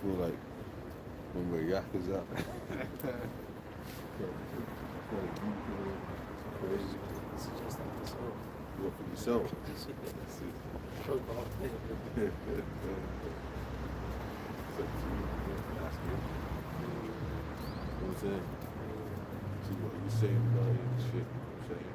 feel like when we're yakkers out. Crazy. This is just like this. What for yourself? Choke off. What I'm saying? See what you saying about it and shit. I'm saying.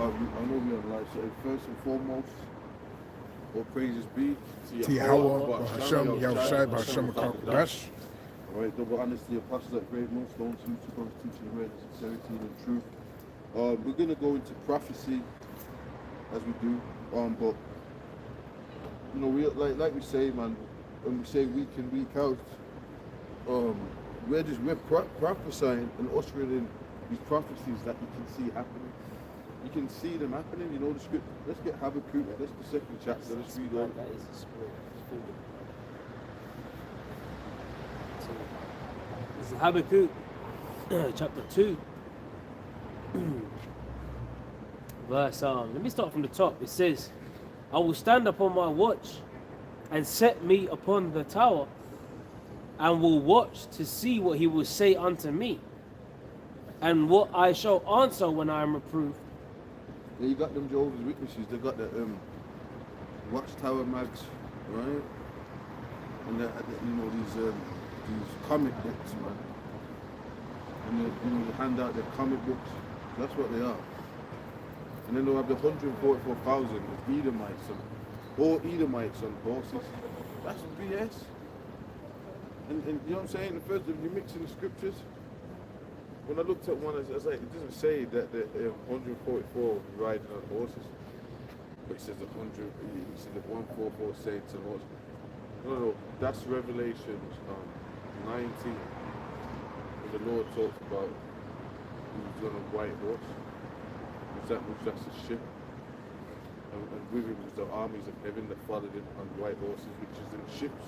I know we on live, so first and foremost, all praises be to Yahweh, Hashem, Yahushai, Hashem, Kodash. Alright, double honesty, apostles at great millstones, who took on teaching the word, sincerity and truth. We're going to go into prophecy as we do, but you know, we like we say, man, when we say week in, week out, we're prophesying and ushering in these prophecies that you can see happening. You can see them happening, you know, the script. Let's get Habakkuk, that's the second chapter, let's read on. That is the spirit. This is Habakkuk, chapter 2. Verse, let me start from the top. It says, I will stand upon my watch and set me upon the tower and will watch to see what he will say unto me and what I shall answer when I am reproved. Yeah, you got them Jehovah's Witnesses, they got the Watchtower mags, right? And you know, these comic books, man. And they hand out their comic books. That's what they are. And then they'll have the 144,000 Edomites and all Edomites on horses. That's BS. And you know what I'm saying? First, if you're mixing the scriptures, when I looked at one, I was like, it doesn't say that the 144 riding on horses, but it says the 144 saints and horses. No, that's Revelation 19. When the Lord talks about who's on a white horse, that's a ship, and with him was the armies of heaven that followed him on white horses, which is in ships.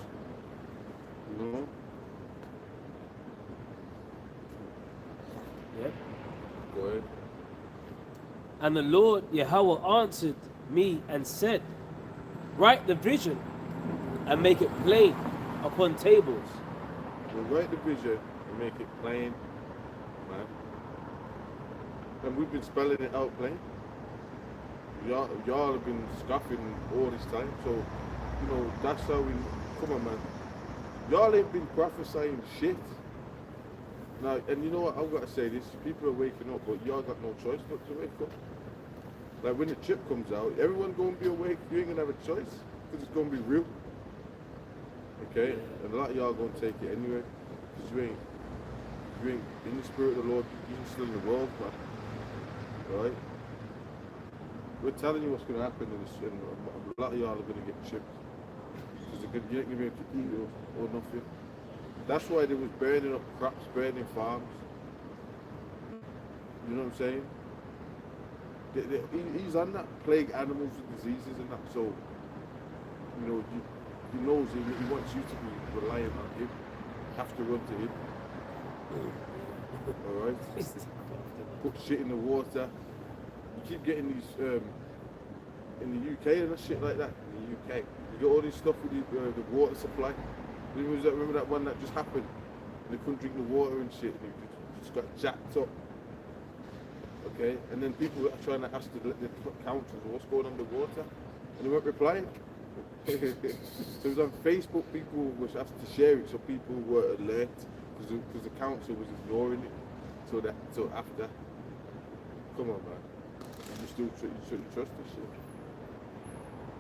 You know? Yep. Go ahead. And the Lord Yahweh answered me and said, write the vision and make it plain upon tables. We'll write the vision and make it plain, man. And we've been spelling it out plain. Y'all have been scoffing all this time, so you know that's how we. Come on, man. Y'all ain't been prophesying shit. Now, and you know what? I've got to say this: people are waking up, but y'all got no choice but to wake up. Like when the chip comes out, everyone gonna be awake. You ain't gonna have a choice because it's gonna be real. Okay, and a lot of y'all gonna take it anyway, because you ain't in the spirit of the Lord. You're still in the world, man. Right? We're telling you what's gonna happen, and a lot of y'all are gonna get chipped because you ain't gonna be able to eat or nothing. That's why they was burning up crops, burning farms. You know what I'm saying? He's on that, plague animals with diseases and that. So, you know, he knows he wants you to be reliant on him. Have to run to him. All right. Put shit in the water. You keep getting these in the UK and shit like that. In the UK, you get all this stuff with the water supply. Remember that one that just happened? And they couldn't drink the water and shit. And it just got jacked up. Okay, and then people are trying to ask the councils what's going on with the water, and they weren't replying. So it was on Facebook. People was asked to share it, so people were alert because the council was ignoring it. So after, come on, man, you still trust this shit.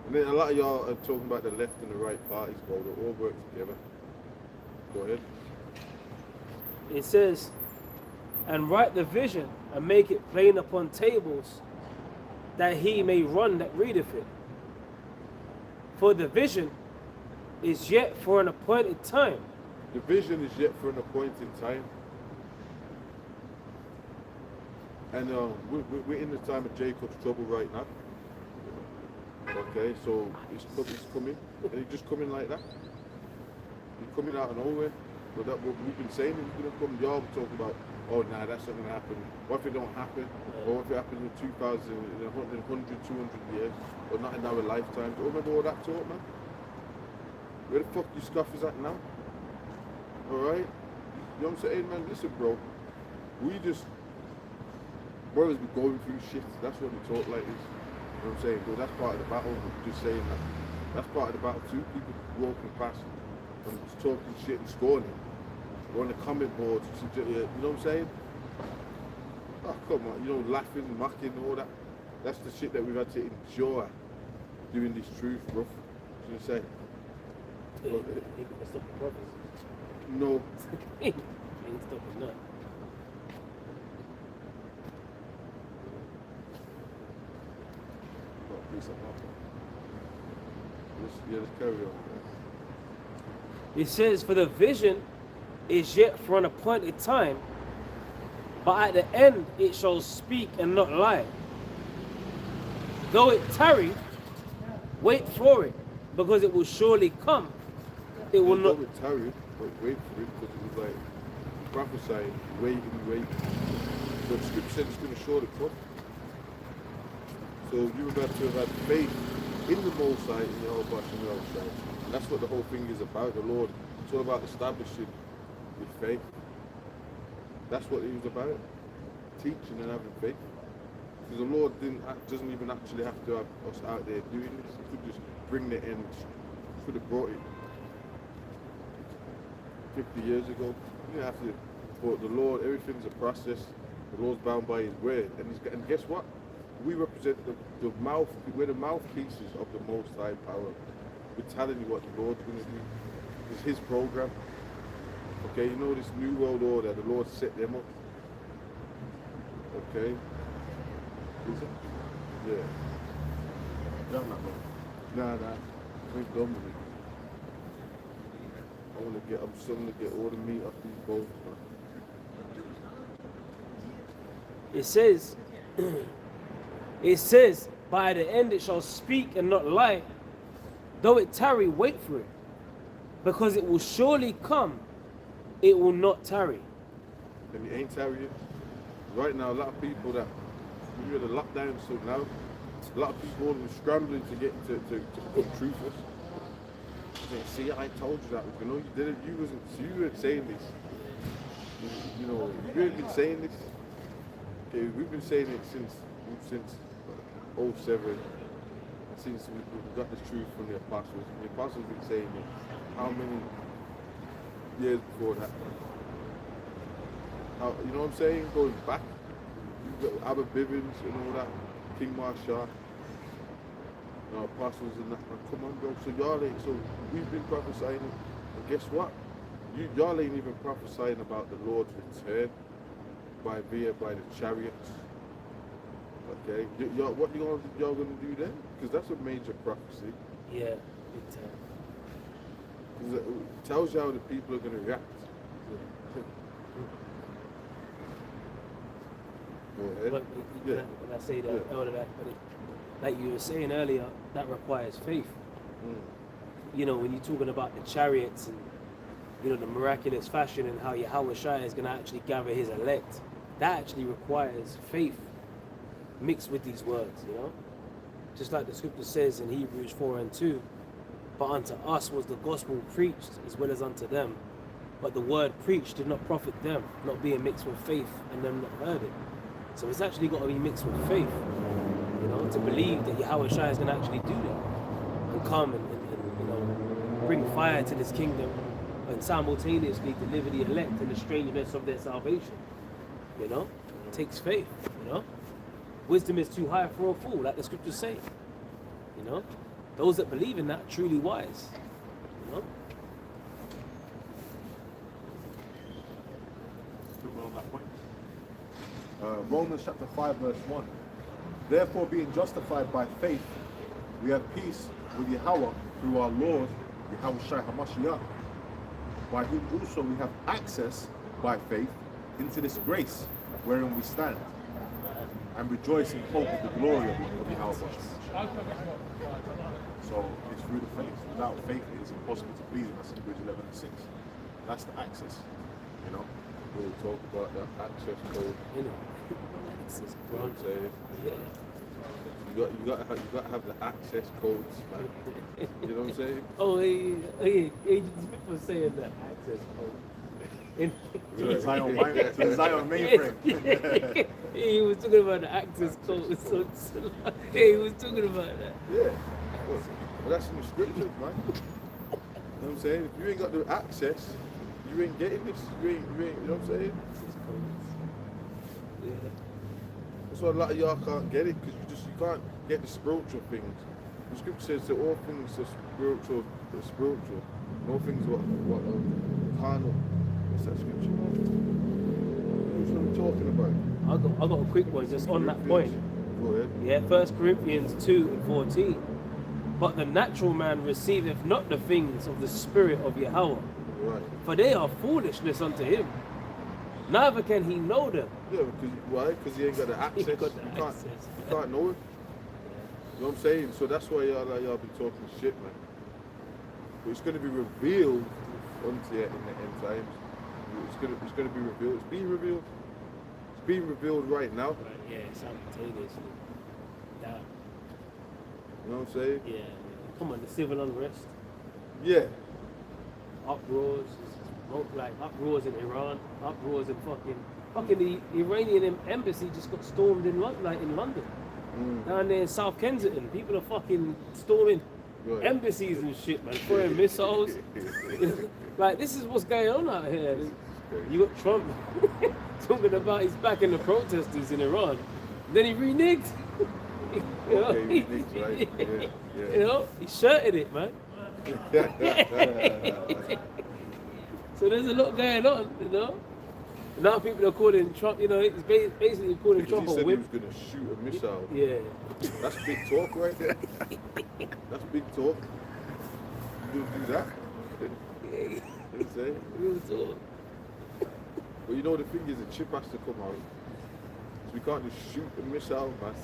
And then a lot of y'all are talking about the left and the right parties, bro. They all work together. Go ahead. It says, and write the vision and make it plain upon tables, that he may run that readeth it. For the vision is yet for an appointed time. The vision is yet for an appointed time. And we're in the time of Jacob's trouble right now. Okay, so it's coming. And it's just coming like that. It's coming out of nowhere. But that what we've been saying is going to come. Y'all talk about, oh, nah, that's not going to happen. What if it don't happen? Or what if it happens in 200, 200 years? Or not in our lifetime? Do you remember all that talk, man? Where the fuck you scoffers at now? Alright? You know what I'm saying, man? Listen, bro. We just, brothers be going through shit. That's what we talk like this. You know what I'm saying? But that's part of the battle. I'm just saying that. That's part of the battle too. People walking past and talking shit and scorning. Or on the comment boards, you know what I'm saying? Oh, come on, you know, laughing, mocking, all that. That's the shit that we've had to endure doing this truth, bro. You know what I'm saying? No. Ain't stopping none. Let's carry on. It says, for the vision is yet for an appointed time, but at the end it shall speak and not lie. Though it tarry, wait for it, because it will surely come. It will not tarry, but wait for it, because it was like prophesying, wait. But scripture said it's going to surely come. So you're about to have had faith in the Most High, in the whole Bashan Yahushua. And that's what the whole thing is about, the Lord. It's all about establishing with faith. That's what it was about. Teaching and having faith. Because the Lord doesn't even actually have to have us out there doing this. He could just bring the end. He could have brought it 50 years ago. You didn't have to. But the Lord, everything's a process. The Lord's bound by His word. And guess what? We represent we're the mouthpieces of the Most High power. We're telling you what the Lord's going to do. It's His program. Okay, you know this new world order, the Lord set them up. Okay? Is it? Yeah. No, I'm not done. Nah. I ain't done with it. I'm starting to get all the meat off these bones, man. It says, by the end it shall speak and not lie. Though it tarry, wait for it, because it will surely come. It will not tarry. And it ain't tarrying. Right now, a lot of people that we're in the lockdown, so now a lot of people are scrambling to get to become truthers. See, I told you that. You know, you did it. You weren't saying this. You know, you haven't been saying this. Okay, we've been saying it since 07. Since we got this truth from the apostles. The apostles have been saying it. How many years before that? You know what I'm saying? Going back. You've got Abba Bivens and all that. King Marshall. Apostles and that. Come on, bro. So we've been prophesying it. And guess what? Y'all ain't even prophesying about the Lord's return by the chariots. Okay? What y'all gonna do then? Because that's a major prophecy. Yeah, big time. Because it tells you how the people are gonna react. Go ahead. When I say that, like you were saying earlier, that requires faith. You know, when you're talking about the chariots and, you know, the miraculous fashion and how Yahweh Shai is going to actually gather his elect, that actually requires faith mixed with these words, you know? Just like the scripture says in Hebrews 4:2, but unto us was the gospel preached as well as unto them. But the word preached did not profit them, not being mixed with faith and them not heard it. So it's actually got to be mixed with faith, you know, to believe that Yahweh Shai is going to actually do that and come and you know, bring fire to this kingdom and simultaneously deliver the elect in the strangeness of their salvation. You know, it takes faith, you know. Wisdom is too high for a fool, like the scriptures say. You know, those that believe in that are truly wise, you know. Romans chapter 5 verse 1. Therefore, being justified by faith, we have peace with Yahweh through our Lord Yahweh Shai HaMashiach, by whom also we have access by faith into this grace wherein we stand, and rejoice in hope of the glory of Yahweh. So it's through the faith. Without faith, it is impossible to please Him. That's in Hebrews 11 and 6. That's the access, you know. We'll talk about the access code. You know, access You know what I'm code. saying? Yeah. You got to have the access codes, man. You know what I'm saying? Oh, hey, people saying that access code. To the Zion mainframe. He was talking about the access code. He was talking about that. Yeah. Well, that's in the scriptures, man. You know what I'm saying? If you ain't got the access, you ain't getting this. You ain't, you know what I'm saying? Yeah. That's why a lot of y'all can't get it, because you can't get the spiritual things. The scripture says that all things are spiritual, no things what carnal. What's that scripture? What are we talking about? I got a quick one just on that point. Go ahead. Yeah, 1 Corinthians 2 and 14. But the natural man receiveth not the things of the Spirit of Yahweh, Right. for they are foolishness unto him. Neither can he know them. Yeah, because why? Because he ain't got the access. He got the you can't, access. you can't know it. You know what I'm saying? So that's why y'all be talking shit, man. But it's gonna be revealed unto you in the end times. It's gonna be revealed. It's being revealed. It's being revealed right now. Right, yeah, simultaneously. Damn. You know what I'm saying? Yeah. Come on, the civil unrest, Yeah. uproars, like uproars in Iran, uproars in fucking the Iranian embassy just got stormed in London. Down there in South Kensington, people are fucking storming Right. embassies and shit, man, throwing missiles. Like, this is what's going on out here. You got Trump talking about he's backing the protesters in Iran. Then he reneged. You know? Okay, he reneged, right? Yeah. You know, he shirted it, man. So there's a lot going on, you know. Now people are calling Trump, you know, it's basically calling Because Trump he a said he whip. was gonna shoot a missile. Yeah. That's big talk right there. That's big talk. You don't do that. You know what I'm saying? Real talk. But you know the thing is, the chip has to come out. So we can't just shoot a missile, man.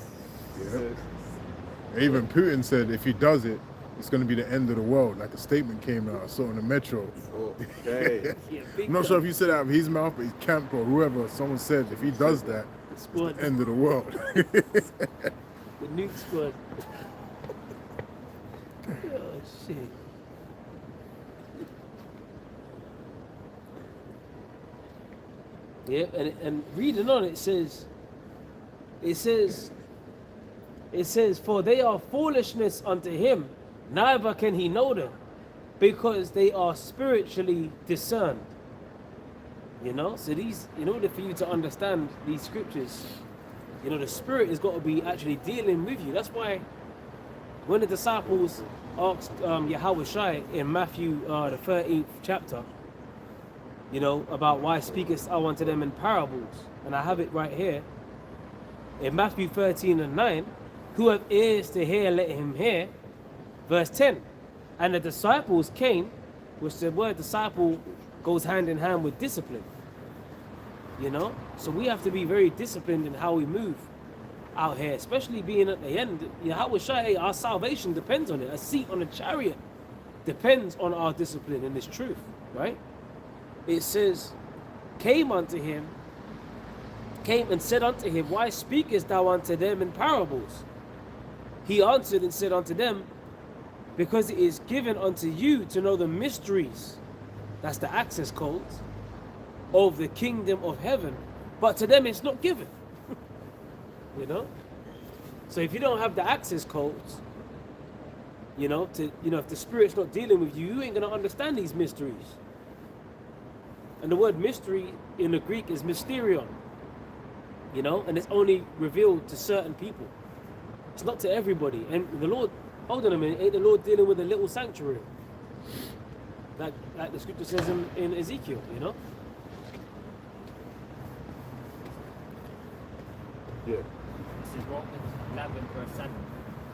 Yeah. Even Putin said if he does it, it's going to be the end of the world. Like a statement came out, I saw in the metro. Okay. Yeah, big I'm not sure if time. he said that out of his mouth, but his camp or whoever, someone said if he does that, The it's squad, the end of the world. the nuke squad. Oh shit. Yeah, and reading on it says, for they are foolishness unto him, neither can he know them, because they are spiritually discerned. You know, so these, in order for you to understand these scriptures, you know, the Spirit has got to be actually dealing with you. That's why when the disciples asked Yahweh Shai in Matthew the 13th chapter, you know, about why speakest thou unto them in parables, and I have it right here in Matthew 13 and 9, who have ears to hear, let him hear. Verse 10, and the disciples came, which the word disciple goes hand in hand with discipline. You know, so we have to be very disciplined in how we move out here, especially being at the end. Yahweh Shai, our salvation depends on it. A seat on a chariot depends on our discipline in this truth, right? It says, came and said unto him, why speakest thou unto them in parables? He answered and said unto them, because it is given unto you to know the mysteries, that's the access codes, of the kingdom of heaven, but to them it's not given. You know? So if you don't have the access codes, you know, if the Spirit's not dealing with you, you ain't gonna understand these mysteries. And the word mystery in the Greek is mysterion. You know, and it's only revealed to certain people. It's not to everybody. And the Lord, hold on a minute, ain't the Lord dealing with a little sanctuary? Like the scripture says in Ezekiel, you know? Yeah. This is Romans 11 verse 7.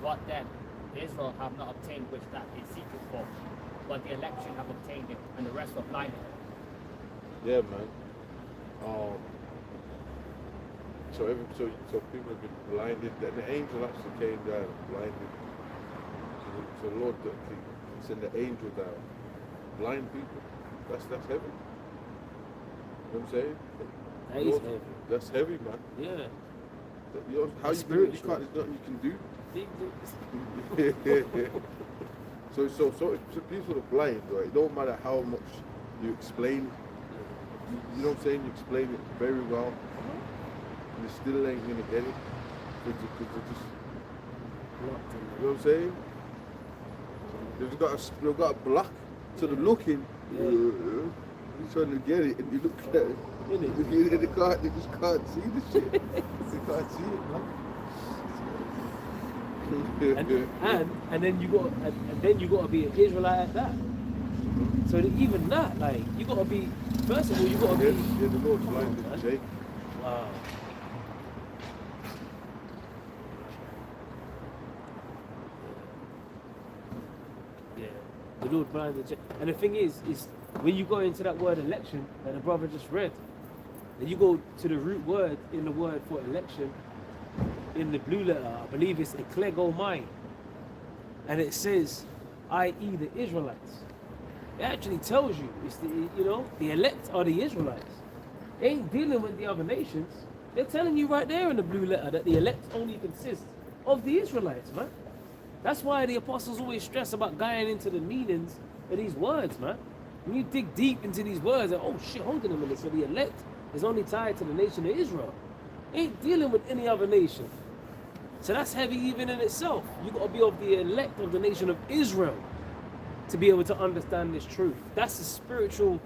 What then? Israel have not obtained which that is seeking for, but the election have obtained it, and the rest were blinded. Yeah, man. So people have been blinded. And the angel actually came down and blinded. So the Lord can send the angel down, blind people. That's heavy. You know what I'm saying? That is Lord, heavy. That's heavy, man. Yeah. You know, how you do it? You can't. There's nothing you can do. So people are blind, right? It don't matter how much you explain it. You know what I'm saying? You explain it very well, and they still ain't gonna get it. Because they're just, you know what I'm saying? They've got a block, so they're looking. You're trying to get it, and you look at it. They just can't see the shit. They can't see it, man. and then you got to be an Israelite at that. So that even that, like, you got to be, first of all, you got to be. Yeah, the Lord's blinded Jake. Wow. Yeah, the Lord blinded Jake. And the thing is when you go into that word election that the brother just read, and you go to the root word in the word for election, in the blue letter, I believe it's eklegomai, and it says, i.e. the Israelites. It actually tells you, it's the elect are the Israelites. They ain't dealing with the other nations. They're telling you right there in the blue letter that the elect only consists of the Israelites, man. That's why the apostles always stress about going into the meanings of these words, man. When you dig deep into these words, oh shit, hold on a minute. So the elect is only tied to the nation of Israel. Ain't dealing with any other nation. So that's heavy even in itself. You got to be of the elect of the nation of Israel to be able to understand this truth. That's a spiritual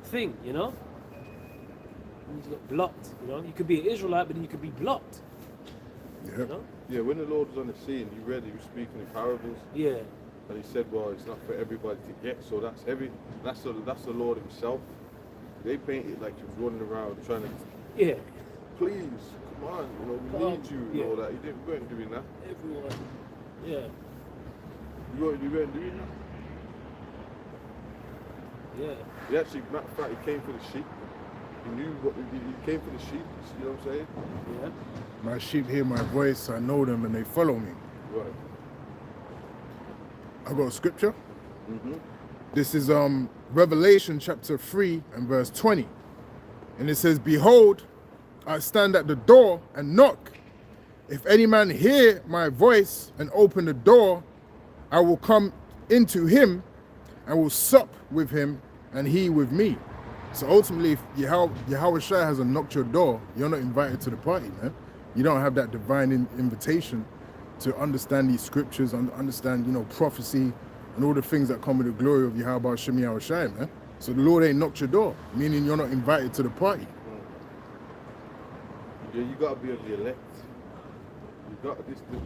thing, you know? You got blocked, you know? You could be an Israelite, but then you could be blocked. Yep. You know? Yeah, when the Lord was on the scene, he was speaking in parables. Yeah. And he said, well, it's not for everybody to get, so that's heavy. That's the Lord himself. They paint it like he was running around trying to, Yeah. please, come on, we need you and all that. You weren't doing that. Everyone. Yeah. You weren't doing that. Yeah. He actually, matter of fact, he came for the sheep. He knew what he came for the sheep. You know what I'm saying? Yeah. My sheep hear my voice, I know them, and they follow me. Right. I got a scripture. Mm-hmm. This is Revelation chapter 3 and verse 20. And it says, behold, I stand at the door and knock. If any man hear my voice and open the door, I will come into him and will sup with him and he with me. So ultimately, if Yahweh Shai hasn't knocked your door, you're not invited to the party, man. You don't have that divine invitation to understand these scriptures, understand, prophecy and all the things that come with the glory of Yahweh Shem Yahweh Shai, man. So the Lord ain't knocked your door, meaning you're not invited to the party. Yeah, you gotta be of the elect. The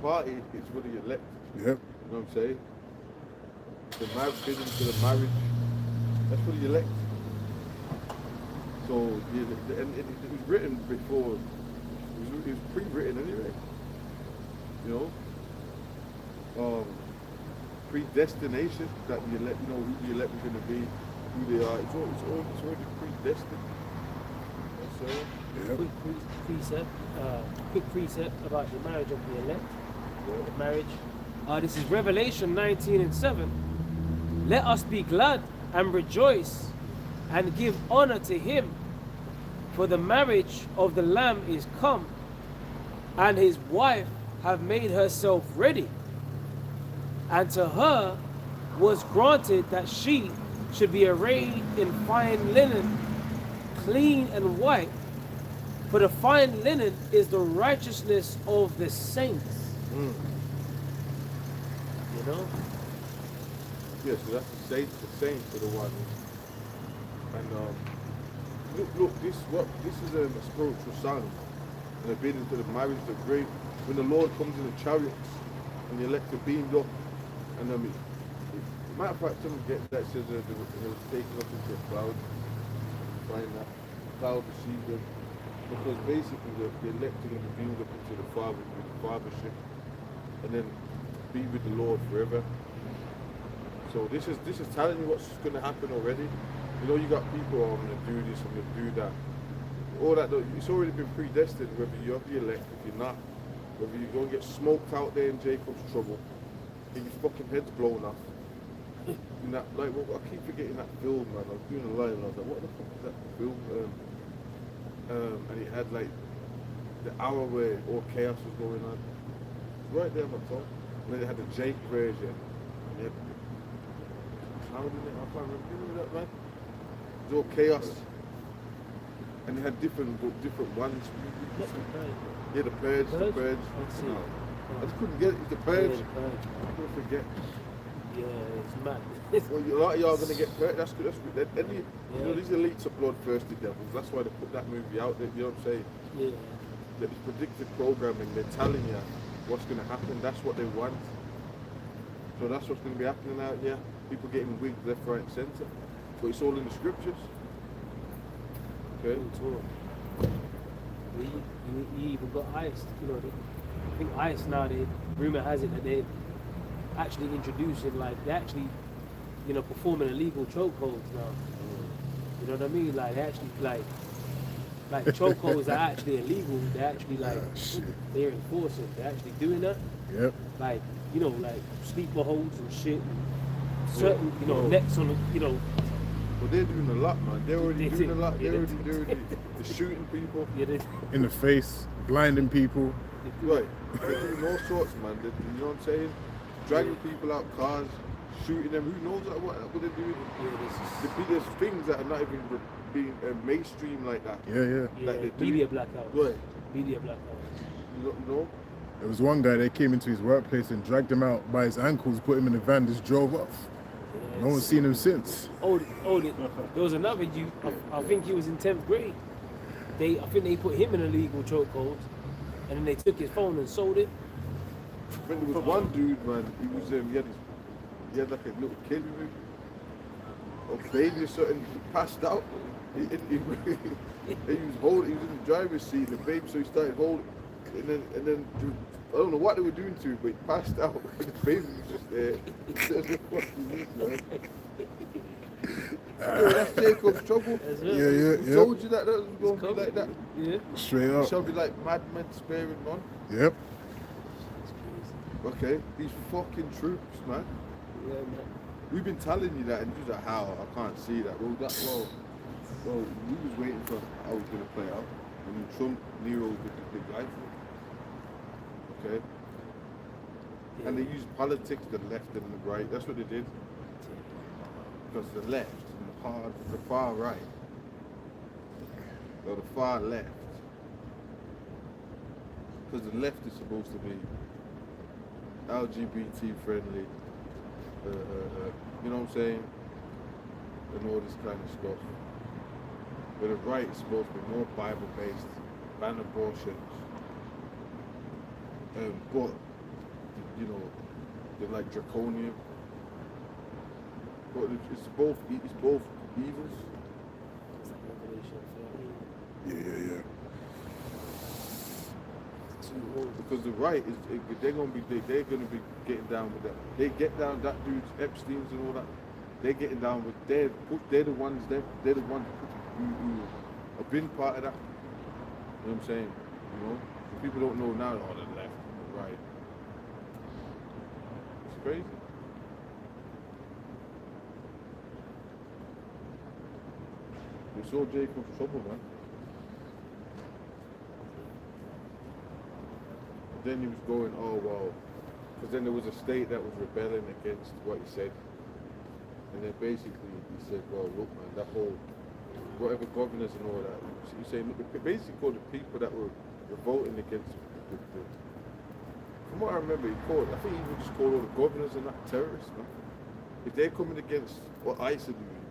party is for the elect. Yep. You know what I'm saying? The marriage, getting to the marriage, that's for the elect. So, and it was written before, it was pre-written anyway. You know? Predestination, that the elect, who the elect are going to be, who they are. It's already predestined. So, Yep. Quick precept about the marriage of the elect. The marriage. This is Revelation 19:7. Let us be glad and rejoice and give honor to him, for the marriage of the Lamb is come, and his wife have made herself ready. And to her was granted that she should be arrayed in fine linen, clean and white, for the fine linen is the righteousness of the saints. You know? yeah, so that's the saints are the ones. And look, this is a spiritual song. And they've been into the marriage, the great, when the Lord comes in the chariots and the elect are beamed up. And matter of fact, someone gets that says they were taken up into a cloud. Find that cloud received them. Because basically the elect are going to be beamed up into the Father with the fathership, and then be with the Lord forever. So this is telling you what's going to happen already. You got people, I'm going to do this, I'm going to do that. all that, it's already been predestined, whether you're the elect, if you're not, whether you're going to get smoked out there in Jacob's trouble, get your fucking head's blown off. And that, like, well, I keep forgetting that film, man. I was doing a line and I was like, what the fuck is that film? And it had like the hour where all chaos was going on. It's right there on my phone. And then they had the Jake version. And they had cloud in it. I can't remember that, man. It was all chaos. And they had different ones. Not the Purge. Yeah, the Purge. The Purge. Let's see. No. I just couldn't get it. It's the Purge. Yeah, the Purge. I couldn't forget. Yeah, it's mad. Well, a lot of y'all are gonna get hurt. That's good. That's good. You know, these elites are bloodthirsty devils. That's why they put that movie out there. You know what I'm saying? Yeah. That it's predictive programming. They're telling you what's gonna happen. That's what they want. So that's what's gonna be happening out here. People getting wigged left, right, and centre. But it's all in the scriptures. Okay. You even got ICE. You know, I think ICE now. Rumor has it that they're actually introducing, like, they're actually, you know, performing illegal chokeholds now. You know what I mean? Like, they actually, like chokeholds are actually illegal. They're actually, like, they're enforcing. They're actually doing that. Yep. Like, you know, like sleeper holds and shit. And certain, you know, necks on, you know. Well, they're doing a lot, man. They're already They doing a do. lot. Yeah, They're they already shooting people. Yeah, they, In the face, blinding people. Right. They're doing all sorts, man. You know what I'm saying? Dragging people out cars, shooting them. Who knows what they're doing? There's things that are not even being mainstream like that. Yeah, yeah. yeah, Like they do. media blackout. Right. Media blackout. You know? There was one guy that came into his workplace and dragged him out by his ankles, put him in the van, just drove off. No one's seen him since. There was another youth, I think he was in 10th grade. I think they put him in a legal chokehold, and then they took his phone and sold it. I think there was one dude, man. He had like a little kid with him, or baby or something. He passed out. He was in the driver's seat, the baby, so he started holding. And then I don't know what they were doing to him, but he passed out. The baby was just there. That's a fucking weak, man. That's Jacob's trouble. Yeah. Told you that was going to be like that. Yeah. Straight It up. shall be like madmen sparing none. Yep. Okay, these fucking troops, man. Yeah, man. We've been telling you that, and you're like, how? I can't see that. Well, we was waiting for how it was going to play out. And then Trump, Nero with the big guy. Okay? Yeah. And they used politics, the left and the right. That's what they did. Because the left and the far right, or the far left, because the left is supposed to be LGBT friendly, you know what I'm saying, and all this kind of stuff. But the right is supposed to be more Bible based, ban abortions, but you know, they're like draconian. But it's both evils. It's like Revelation 13. Yeah. Because the right they're gonna be getting down with that. They get down that dude's Epstein's and all that. They're getting down with they're the ones who have been part of that. You know what I'm saying? You know, so people don't know now. Oh, the left, the right. It's crazy. We saw Jacob's trouble, man. Then he was going, oh well, because then there was a state that was rebelling against what he said, and then basically he said, well, look, man, that whole whatever governors and all that, you say, look, basically called the people that were revolting against the from what I remember, I think he even just called all the governors and that terrorists, man. If they're coming against what ICE are doing,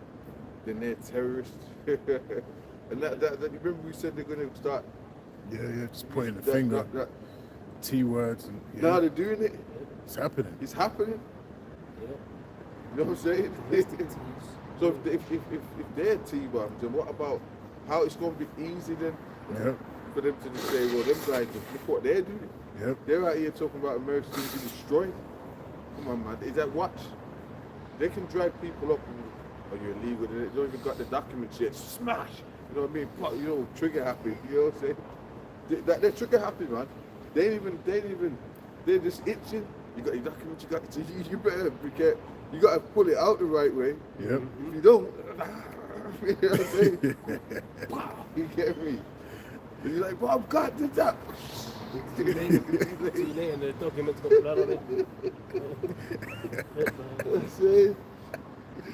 then they're terrorists. And that remember we said they're going to start. Yeah, just pointing the finger. T words and Now they're doing it. It's happening. It's happening. Yeah. You know what I'm saying? So if they're T-bombs, then what about how it's going to be easy then for them to just say, well, them guys, look what they're doing. Yep. They're out here talking about America's going to be destroyed. Come on, man. Is that what? They can drag people up and, oh, you're illegal. They don't even got the documents yet. Smash! You know what I mean? You know, trigger happy. You know what I'm saying? They're trigger happy, man. They ain't even. They're just itching. You got your document. You better be careful. You got to pull it out the right way. Yep. If you don't, you know what I'm saying? You get me? And you're like, Bob, God did that. Too late and the document's got blood on it. You know what I'm saying?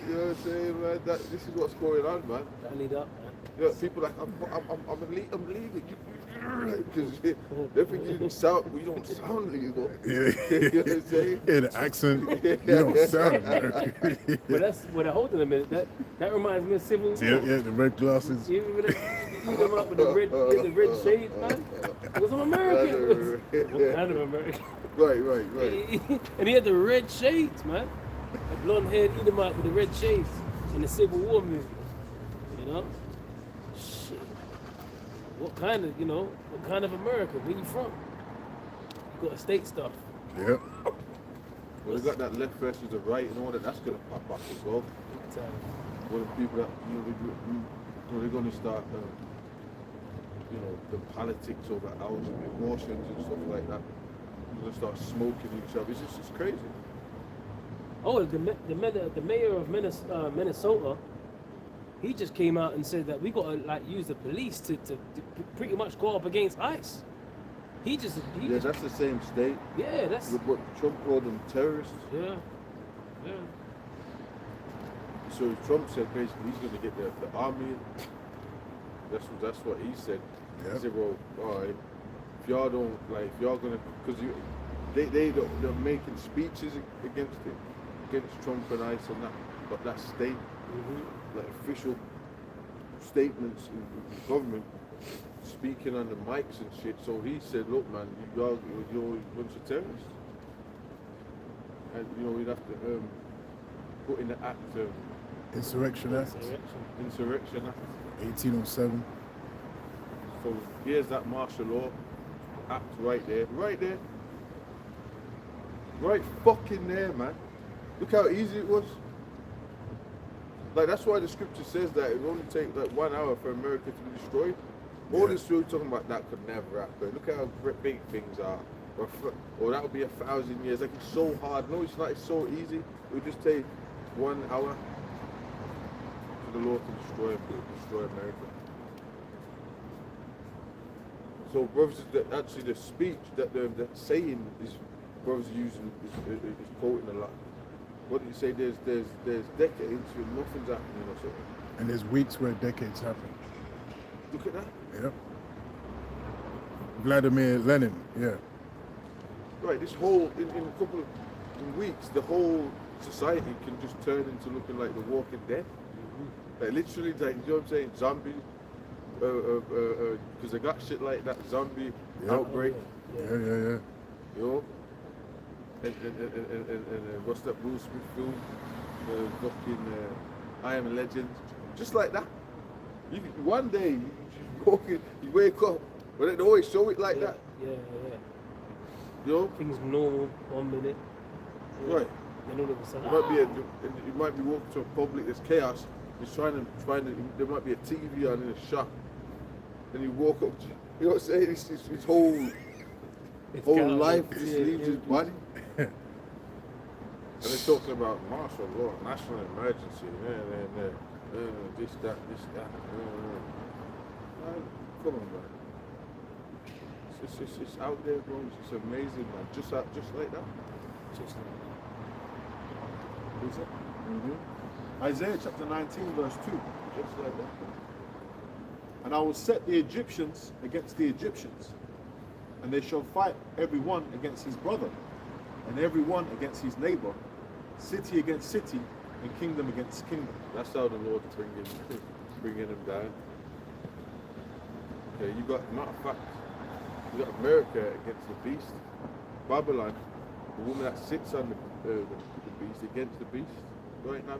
You know what I'm saying, man? This is what's going on, man. I need up, man. You know, people like, I'm leaving. Because they think you don't sound legal. Yeah. You know what I'm saying? Yeah, the accent. You don't sound American. But that's what I hold in a minute. That reminds me of Civil War. Yeah, the red glasses. You remember that? You them up with the red shades, man. Was I'm American? What kind of American? Right. And he had the red shades, man. The blonde haired Edomite with the red shades in the Civil War movie. You know? Shit. What kind of America? Where you from? You got estate stuff. Yeah. Well, they got that left versus the right and all that. That's gonna pop back as well. One of the people that they're gonna start, the politics over abortions and stuff like that. They're gonna start smoking each other. It's just crazy. Oh, the mayor of Minnesota, he just came out and said that we got to use the police to pretty much go up against ICE. That's the same state. Yeah, that's With what Trump called them terrorists. yeah. So Trump said basically he's going to get the army. That's what he said. Yeah. He said, well, all right, if y'all don't if y'all going to, because they're making speeches against Trump and ICE and that, but that state, like official statements in the government, speaking on the mics and shit. So he said, look, man, you're a bunch of terrorists, and we'd have to put in the act. Insurrection Act. Insurrection Act. 1807. So here's that martial law act right there. Right fucking there, man. Look how easy it was. Like, that's why the scripture says that it will only take 1 hour for America to be destroyed. All this we're talking about, that could never happen. Look how big things are. Or that would be 1,000 years. Like, it's so hard. No, it's not. It's so easy. It would just take 1 hour for the Lord to destroy America. So, brothers, actually the speech that the saying is, brothers using is quoting a lot. What did you say? There's decades when nothing's happening or something. And there's weeks where decades happen. Look at that. Yeah. Vladimir Lenin, yeah. Right, this whole, in a couple of weeks, the whole society can just turn into looking like The Walking Dead. Like, literally, you know what I'm saying? Zombie, because they got shit like that, zombie outbreak. Yeah. You know? And what's that Will Smith film? Fucking I Am a Legend. Just like that. One day you wake up, but they always show it like that. Yeah. You know? Things normal 1 minute. Right. Then all of a sudden, You might be walking to a public, there's chaos. You're trying to find there might be a TV on in a shop. And you walk up, you know what I'm saying? His whole life just leaves his body. And they're talking about martial law, national emergency, this, that. Man, come on, man. It's out there, bro. It's amazing, man. Just like that. Who's that? Isaiah chapter 19, verse 2. Just like that. And I will set the Egyptians against the Egyptians, and they shall fight every one against his brother, and every one against his neighbor, city against city, and kingdom against kingdom. That's how the Lord's bringing them down. Okay, matter of fact, you got America against the beast. Babylon, the woman that sits on the beast, against the beast right now.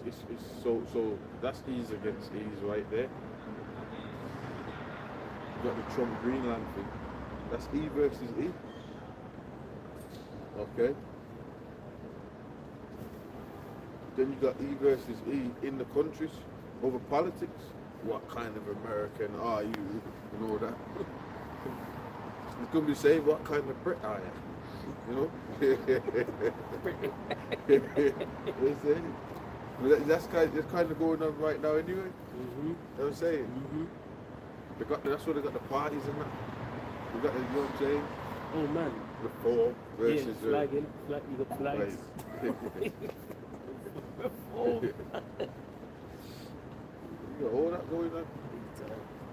It's so that's ease against ease right there. You got the Trump Greenland thing. That's E versus E. Okay. Then you got E versus E in the countries. over politics. What kind of American are you? And all that. It's gonna be saying, what kind of Brit are you? You know? You know what I'm saying? But that's kind of going on right now anyway. Mm-hmm. You know what I'm saying? Mm-hmm. That's why they got the parties and that. They got the, you know what I'm saying? Oh man. Reform versus Yeah, flagging. You got flags. Reform. You got all that going on.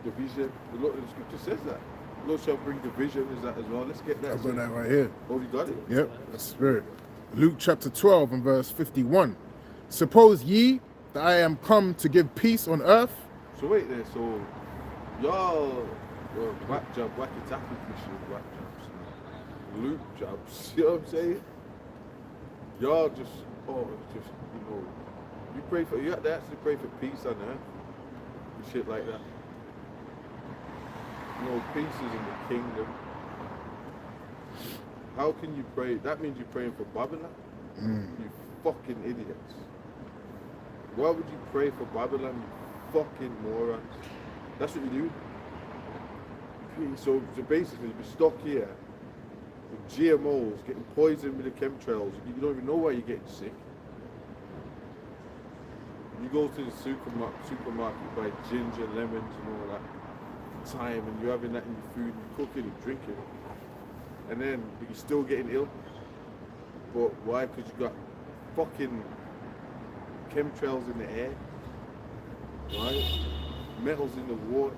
Division. The scripture says that. The Lord shall bring division, is that as well? Let's get that. I've got that right here. Oh, you got it? Yep, that's spirit. Luke chapter 12 and verse 51. Suppose ye that I am come to give peace on earth? So wait there, so y'all whack job, wacky tacky Christian whack jobs, loop jobs, you know what I'm saying? Y'all just, you know, you have to actually pray for peace on earth and shit like that. You know, peace is in the kingdom. How can you pray? That means you're praying for Babylon? You fucking idiots. Why would you pray for Babylon, you fucking morons? That's what you do. So basically, you're stuck here with GMOs, getting poisoned with the chemtrails. You don't even know why you're getting sick. You go to the supermarket, buy ginger, lemons, and all that. Thyme, and you're having that in your food, and you're cooking and drinking. And then you're still getting ill. But why? Because you got fucking chemtrails in the air, right? Metals in the water,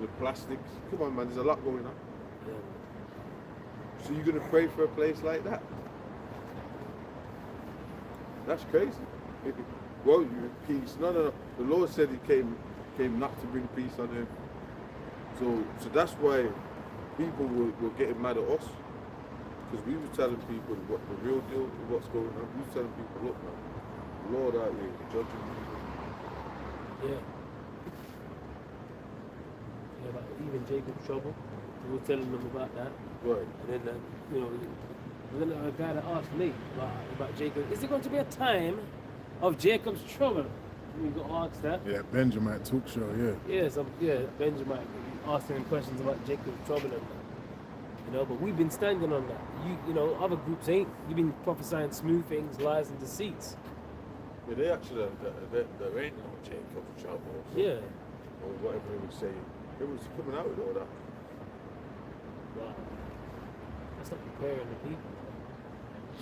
the plastics. Come on, man, there's a lot going on. So you're gonna pray for a place like that? That's crazy. Well, you peace. No. The Lord said He came not to bring peace on earth. So that's why people were getting mad at us, because we were telling people what the real deal, what's going on. We were telling people, look, man, the Lord out here is judging people. Yeah. Yeah, about even Jacob's trouble. We were telling them about that. Right. And then, you know, then a guy that asked me about Jacob, is there going to be a time of Jacob's trouble? You got asked that. Yeah, Benjamin talk show, yeah. Yeah, Benjamin asking him questions about Jacob's trouble and that. You know, but we've been standing on that. You know, other groups ain't. You've been prophesying smooth things, lies and deceits. Yeah, they actually, there ain't no Jacob's trouble. Yeah. Or whatever they were saying. It was coming out with all that. Wow. That's not preparing the people.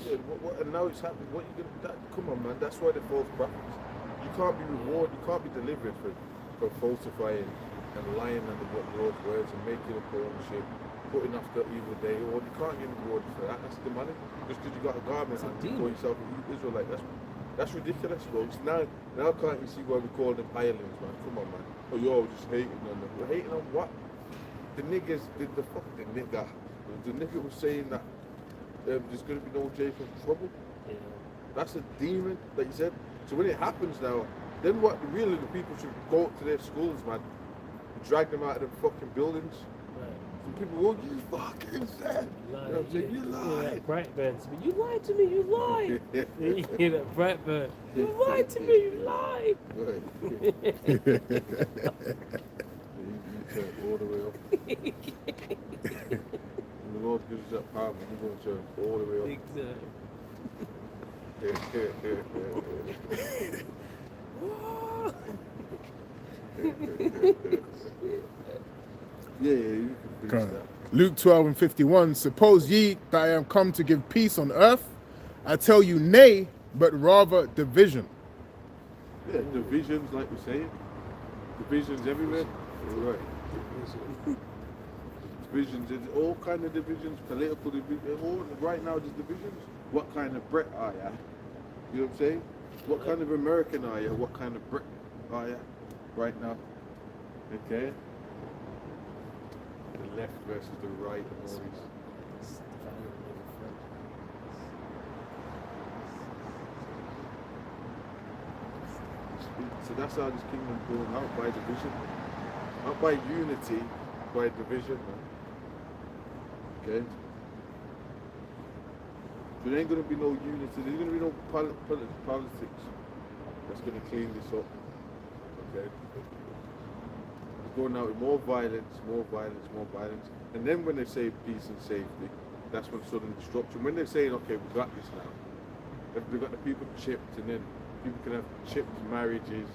Yeah, and now it's happening. What you gonna? Come on, man. That's why the false prophets. You can't be rewarded. You can't be delivered for falsifying and lying under what the Lord's words and making up your own shit, putting off the evil day. Or you can't get rewarded for that. That's demonic. Just because you got a garment and you call yourself an Israelite. That's ridiculous, folks. Now can't you see why we call them hirelings, man? Come on, man. Oh, you're just hating on them. We're hating on what? The niggas did the fuck. The nigga was saying that there's going to be no Jacob trouble. Yeah. That's a demon, like you said. So when it happens now, then what? Really, the people should go to their schools, man, and drag them out of them fucking buildings. Right. Some people go, you fucking said. You lied. You know what I'm saying? You lied. Yeah, Brightburn. You lied to me. You lied. You hear that Brightburn? You lied to me. You lied. Right. You turn all the way up. And the Lord gives us that power, and you're going to turn all the way up. Big time. Yeah, you can finish that. Luke 12 and 51. Suppose ye that I am come to give peace on earth? I tell you, nay, but rather division. Yeah, divisions, like we're saying. Divisions everywhere. Right. Divisions, there's all kind of divisions, political divisions. Right now, there's divisions. What kind of Brit are you? You know what I'm saying? What kind of American are you? What kind of Brit are you? Right now. Okay? The left versus the right and all these. So that's how this kingdom's going out, by division. Not by unity, by division, man. Okay? So there ain't going to be no unity, there's going to be no politics that's going to clean this up. Okay. It's going out with more violence, more violence, more violence. And then when they say peace and safety, that's when sudden destruction. When they're saying, okay, we got this now. They've got the people chipped, and then people can have chipped marriages.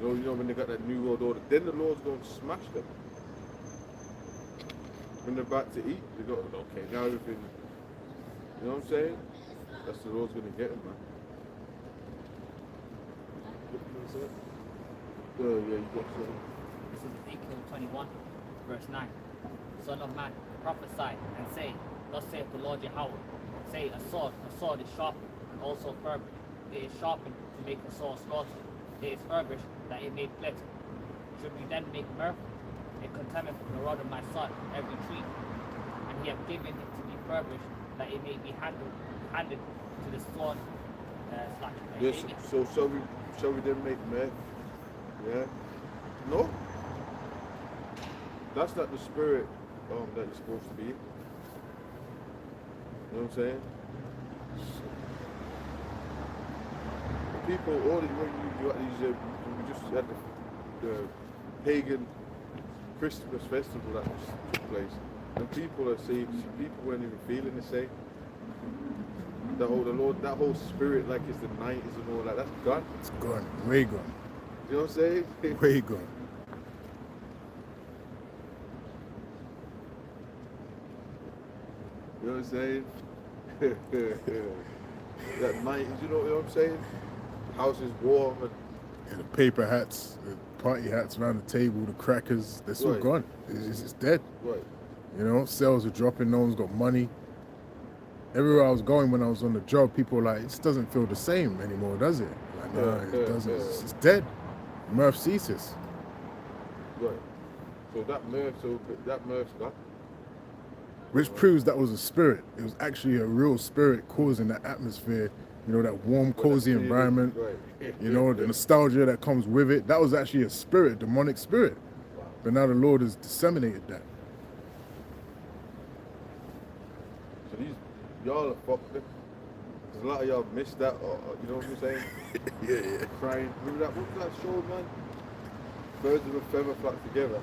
You know, when they got that new world order, then the Lord's going to smash them. When they're about to eat, they go, okay, now everything. You know what I'm saying? That's the Lord's going to get them, man. Yeah, you got something. This is Ezekiel 21, verse 9. Son of man, prophesy and say, thus saith the Lord Yahweh. Say, a sword is sharpened, and also furbished. It is sharpened to make a sore slaughter. It is furbished that it may glitter. Should we then make mirth? It containeth the rod of my son, every tree. And he hath given it to be furbished, that it may be handed to the sword slash. Yes, so shall we then make mirth? Yeah? No? That's not the spirit that you're supposed to be. You know what I'm saying? People, all the you got these, we just had the pagan Christmas festival that just took place, and people are saying, people weren't even feeling the same. The Lord, that whole spirit, like it's the 90s and all that, that's gone. It's gone, way gone, You know what I'm saying? way gone. You know what I'm saying? That 90s, you know what I'm saying? House is warm and Yeah, the paper hats, the party hats around the table, the crackers, they're still Right. gone. It's dead. right. You know, sales are dropping, no one's got money. Everywhere I was going when I was on the job, people were like, it just doesn't feel the same anymore, does it? Like, no, Yeah, it doesn't. yeah. It's dead. Mirth ceases. Right. So that mirth's gone. Which proves that was a spirit. It was actually a real spirit causing that atmosphere, you know, that warm, cozy Feeling, environment, Right. you know, the nostalgia that comes with it. That was actually a spirit, demonic spirit. But now the Lord has disseminated that. So y'all are fucked up. 'Cause a lot of y'all missed that, or, you know what I'm saying? Yeah. Crying. Remember that? What was that show, man? Birds of a feather flock together.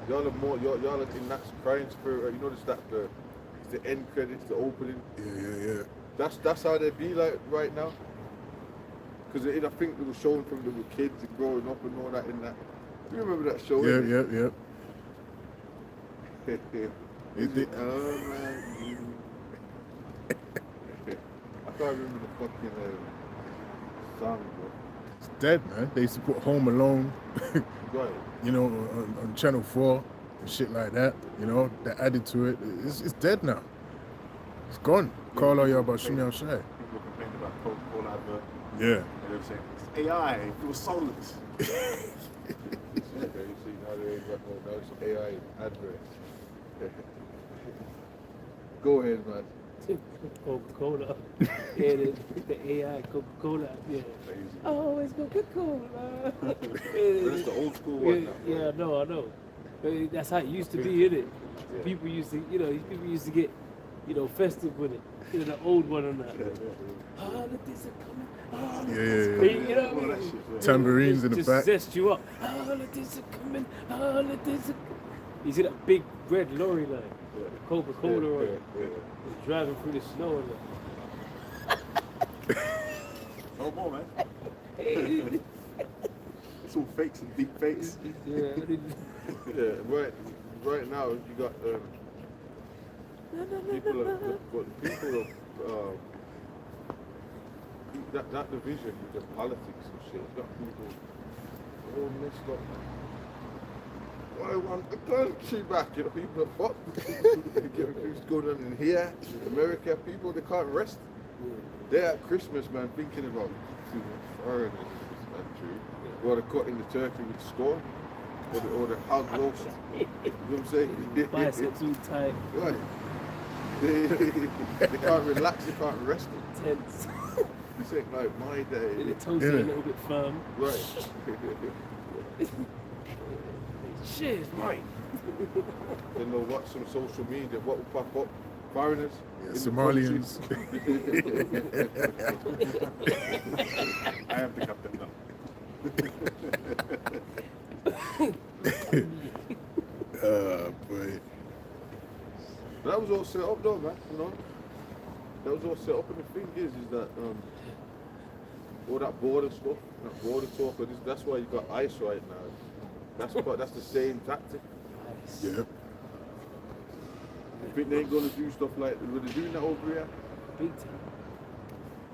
Y'all are more. Y'all are in that crying spirit. You notice that it's the end credits, the opening. Yeah. That's how they be like right now. Because I think it was shown from the kids and growing up and all that in that. You remember that show? Yeah. Oh man. I can't remember the fucking song, bro. It's dead, man. They used to put Home Alone, Right. you know, on Channel 4 and shit like that. You know, they added to it. It's dead now. It's gone. Call all y'all about Shimmy Al Shai. People complained about Coca-Cola advert, Yeah. and they were saying, it's AI, it was soulless. Okay, you see now there ain't got no now it's AI adverts. Go ahead, man. Coca-Cola. Yeah, the AI Coca-Cola. Yeah. Crazy. Oh, it's Coca-Cola. But it's the old school one now. Yeah, I know. But that's how it used to be, innit? Yeah. People used to get, festive with it. You know, the old one and that. Holidays are coming. Yeah. You know what I All that mean? shit, yeah. Tambourines in the Just back. zest you up. Holidays are coming. Holidays are coming. You see that big red lorry like Coca-Cola on it. It's driving through the snow and No more, man. like, It's all fakes and deep fakes. Yeah, right now you got people of that division with the politics and shit. You got people all messed up. I want the country back. You know, people are fucked. Things going on in here, in America. People they can't rest. They're at Christmas, man, thinking about foreigners in this country. Or they're cutting the turkey with scorn. Or the hog roast. You know what I'm saying? biceps all tight, Right. They can't relax, they can't rest. tense, This ain't like my and day. the toast Yeah. a little bit firm. Right. Shit, it's right. Then they'll watch some social media. What will pop up? Foreigners. Yeah, in the Somalians. country. I have to cut them down. Boy. But that was all set up though, man, you know? That was all set up, and the thing is that all that border stuff, that border talk, that's why you got ICE right now. That's the same tactic. Yeah. You think they ain't gonna do stuff like they're doing that over here? Big time.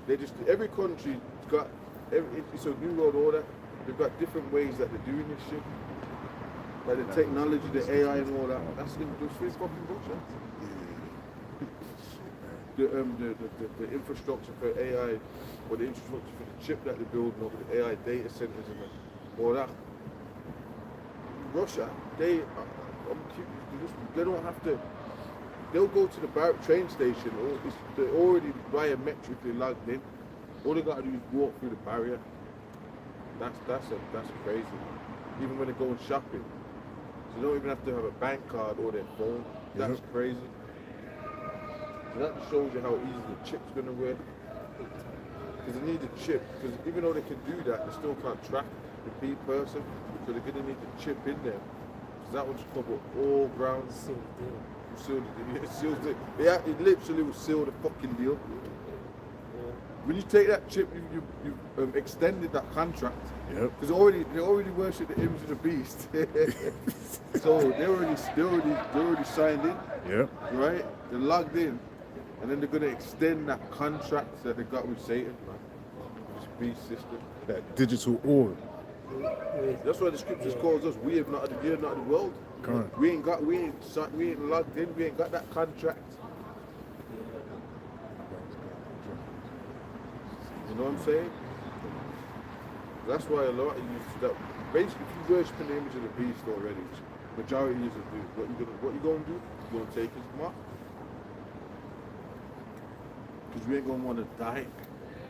They just every country's got it's a new world order. They've got different ways that they're doing this shit. Like the technology, the AI and all that. That's industry fucking Russia. The infrastructure for AI, or the infrastructure for the chip that they're building over the AI data centers and all that. Russia, they don't have to. They'll go to the train station, or they're already biometrically logged in. All they got to do is walk through the barrier. That's crazy. Even when they're going shopping, so they don't even have to have a bank card or their phone. That's crazy. So that just shows you how easy the chip's gonna work. Because they need the chip. Because even though they can do that, they still can't track the person. So they're gonna need the chip in there. Because that will just cover all ground. Seal the deal. Yeah, it literally will seal the fucking deal. When you take that chip, you've extended that contract. Yep. Because they already worship the image of the beast. So they already signed in. Yep. Right? They're logged in, and then they're gonna extend that contract that they got with Satan, man. This beast system. That digital orb. That's why the scriptures calls us. We are not the world. Correct. We ain't logged in. We ain't got that contract. You know what I'm saying? That's why a lot of you that basically if you worship in the image of the beast already, which majority of you do, what you gonna do? You're gonna take his mark. Because you ain't gonna want to die,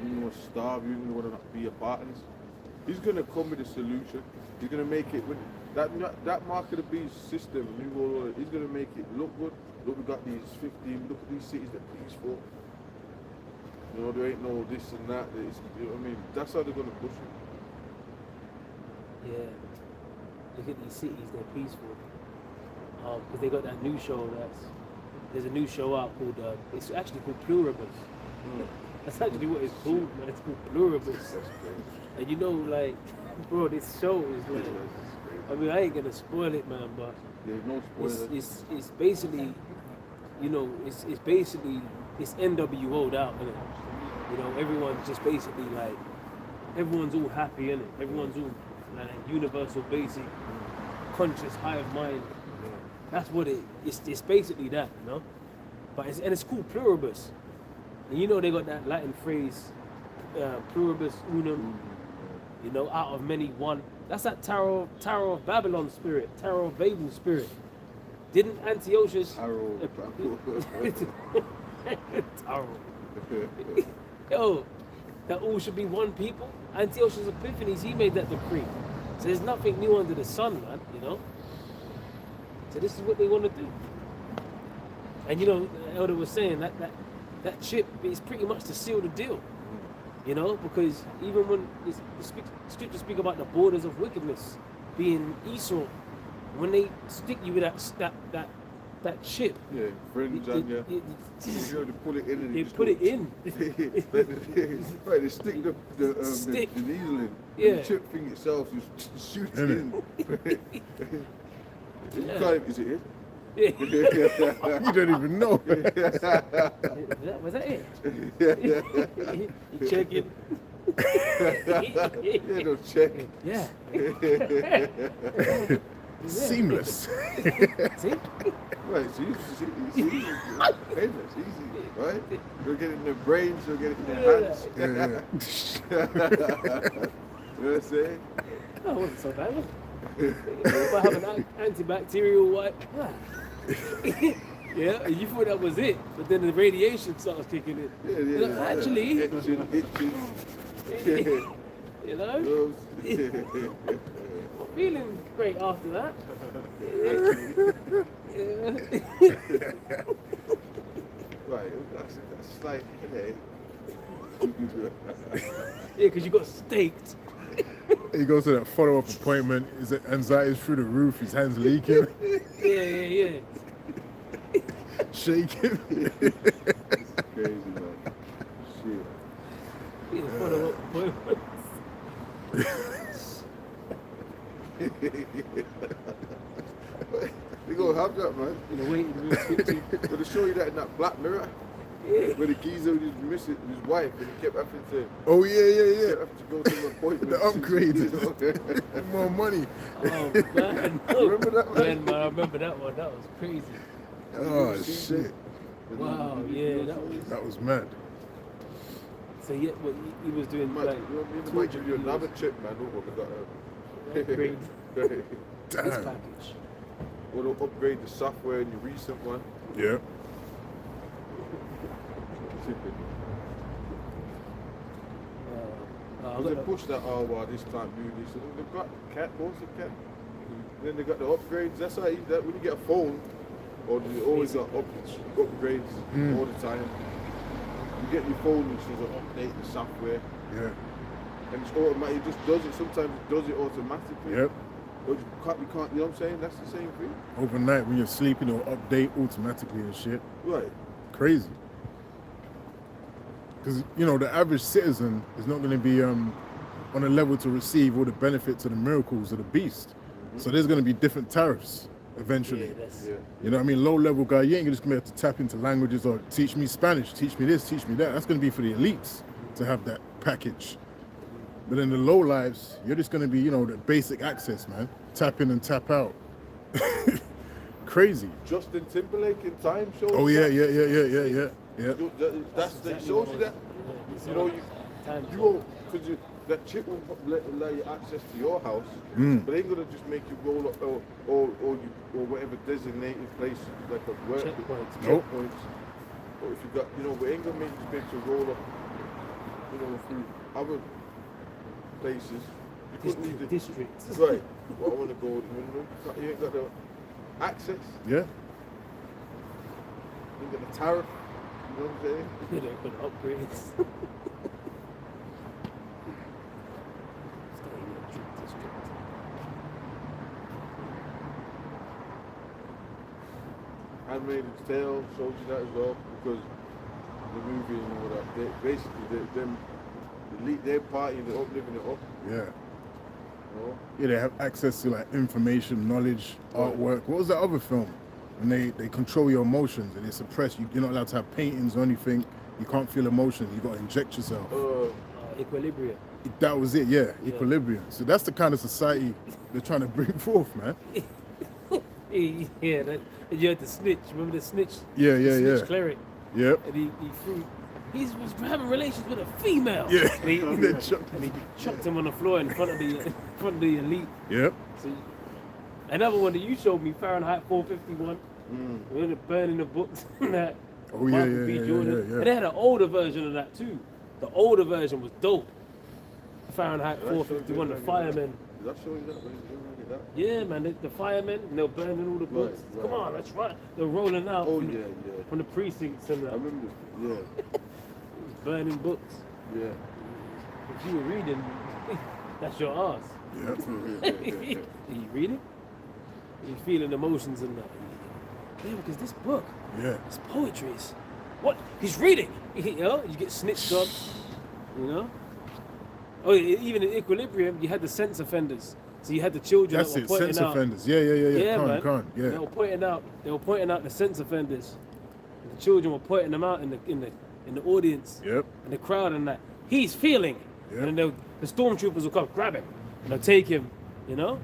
you ain't gonna starve, you ain't gonna want to be a part of this. He's gonna come with a solution. He's gonna make it with that mark of the beast system, new world order. He's gonna make it look good. Look, we got these 15. Look at these cities that are peaceful. You know, there ain't no this and that. You know what I mean? That's how they're gonna push it. Yeah. Look at these cities, they're peaceful. Because they got that new show there's a new show out called, it's actually called Pluribus. That's actually what it's called, man. It's called Pluribus. And you know, like, bro, this show is like, I mean, I ain't gonna spoil it, man, but There's no spoilers. it's basically, you know, it's basically, it's NWO'd out, innit? You know, everyone's just basically like, everyone's all happy, innit? Everyone's all like universal basic, conscious, hive mind. That's what it's basically that, you know? But it's called Pluribus. And you know they got that Latin phrase, pluribus unum, you know, out of many one. That's that Tower of Babylon spirit, Tower of Babel spirit. Didn't Antiochus... Tower. Yo, that all should be one people. Antiochus Epiphanes, he made that decree. So there's nothing new under the sun, man, you know? So this is what they want to do. And you know, the elder was saying that chip is pretty much to seal the deal. You know, because even when the scriptures speak about the borders of wickedness being Esau, when they stick you with that chip, Yeah, fringe on you. You pull it in and they put it in. Right, they stick the needle in. Yeah. And the chip thing itself, you shoot it in. Yeah. Is it it? Yeah. You don't even know. Was that it? You check it. Yeah, no check. Yeah. Seamless. See? Right, so easy, painless, easy, right? You'll get it in their brains, you'll get it in their hands. Yeah. You know what I'm saying? No, it wasn't so bad, was it? If I have an antibacterial wipe. Yeah, and you thought that was it, but then the radiation starts kicking in. Yeah, You know, actually, Itching. you know, feeling great after that. Right, that's like, hey. Yeah, because you got staked. He goes to that follow-up appointment. His anxiety's through the roof. His hands leaking, Yeah. shaking. Crazy, man. Shit. Yeah, follow up appointments. They gonna have that, man. In the waiting room, 15. But they show you that in that Black Mirror, where the geezer was missing his wife, and he kept having to, Oh yeah. kept having to go to an appointment. The upgrade. You know? More money. Oh man, Remember that, man? Man, I remember that one. That was crazy. Oh shit. Wow, yeah, That was mad. So yeah, what he was doing Man, like you know what I mean? They might give you another chip, man. Look what we got. upgrade this Damn. package. Or they'll upgrade the software in your recent one. Yeah. I'm They gonna push that this time new this. They've got cat, what's the cat? Then they got the upgrades. That's how that when you get a phone, or they always got upgrades all the time. You get your phone and says update the software, Yeah. and it's automatic. It just does it. Sometimes it does it automatically. Yep. But you can't. You know what I'm saying? That's the same thing. Overnight when you're sleeping, it'll update automatically and shit. Right. Crazy. Because the average citizen is not going to be on a level to receive all the benefits of the miracles of the beast. So there's going to be different tariffs eventually. yeah, that's Yeah. You know what I mean? Low level guy, you ain't just gonna be able to tap into languages or teach me Spanish, teach me this, teach me that. That's gonna be for the elites to have that package. But in the low lives, you're just gonna be, the basic access, man. Tap in and tap out. Crazy. Justin Timberlake in time shows. Oh yeah. That's that shows you that. You know, you won't, because that chip won't allow you access to your house, but they ain't gonna just make you roll up or whatever designated place like a work Checkpoints. Nope. checkpoints. Or if you got, we ain't gonna make you be able to roll up, through other places. You couldn't leave the district. right. Well, I want to go. You ain't got the access. Yeah. You ain't got the tariff. You know what I'm saying? Yeah, they're gonna upgrades. Handmaid's Tale shows you that as well, because the movie and all that. They're partying, they're living it up. Yeah. You know? Yeah, they have access to like information, knowledge, artwork. What was that other film? And they control your emotions and they suppress you. You're not allowed to have paintings or anything. You can't feel emotions. You got to inject yourself. Equilibrium. That was it, yeah. Equilibrium. So that's the kind of society they're trying to bring forth, man. Yeah, and you had the snitch. Remember the snitch? Yeah, The snitch cleric. Yep. And he was having relations with a female. Yeah. And he, They chucked and he chucked him on the floor in front of the elite. Yep. So, another one that you showed me, Fahrenheit 451. With the burning the books and that. Oh, yeah, Michael B. yeah. And they had an older version of that too. The older version was dope. Fahrenheit 451, the firemen. Did I show you that? When you did that? Yeah, man, the firemen, and they were burning all the books. Right, Come on, that's right. They're rolling out Oh from, yeah. from the precincts and I remember. Yeah. burning books. Yeah. If you were reading, that's your ass. Yep. Are you reading? Are you feeling emotions and that? Yeah, because this book, Yeah. it's poetry. What? He's reading. You get snitched on. Oh, even in Equilibrium, you had the sense offenders. So you had the children That's that were it. pointing Sense out. offenders. Yeah. Man. Yeah. They were pointing out the sense offenders. And the children were pointing them out in the audience, Yep. in the crowd, and that he's feeling. Yep. And then the stormtroopers will come grab him and they'll take him. Oh,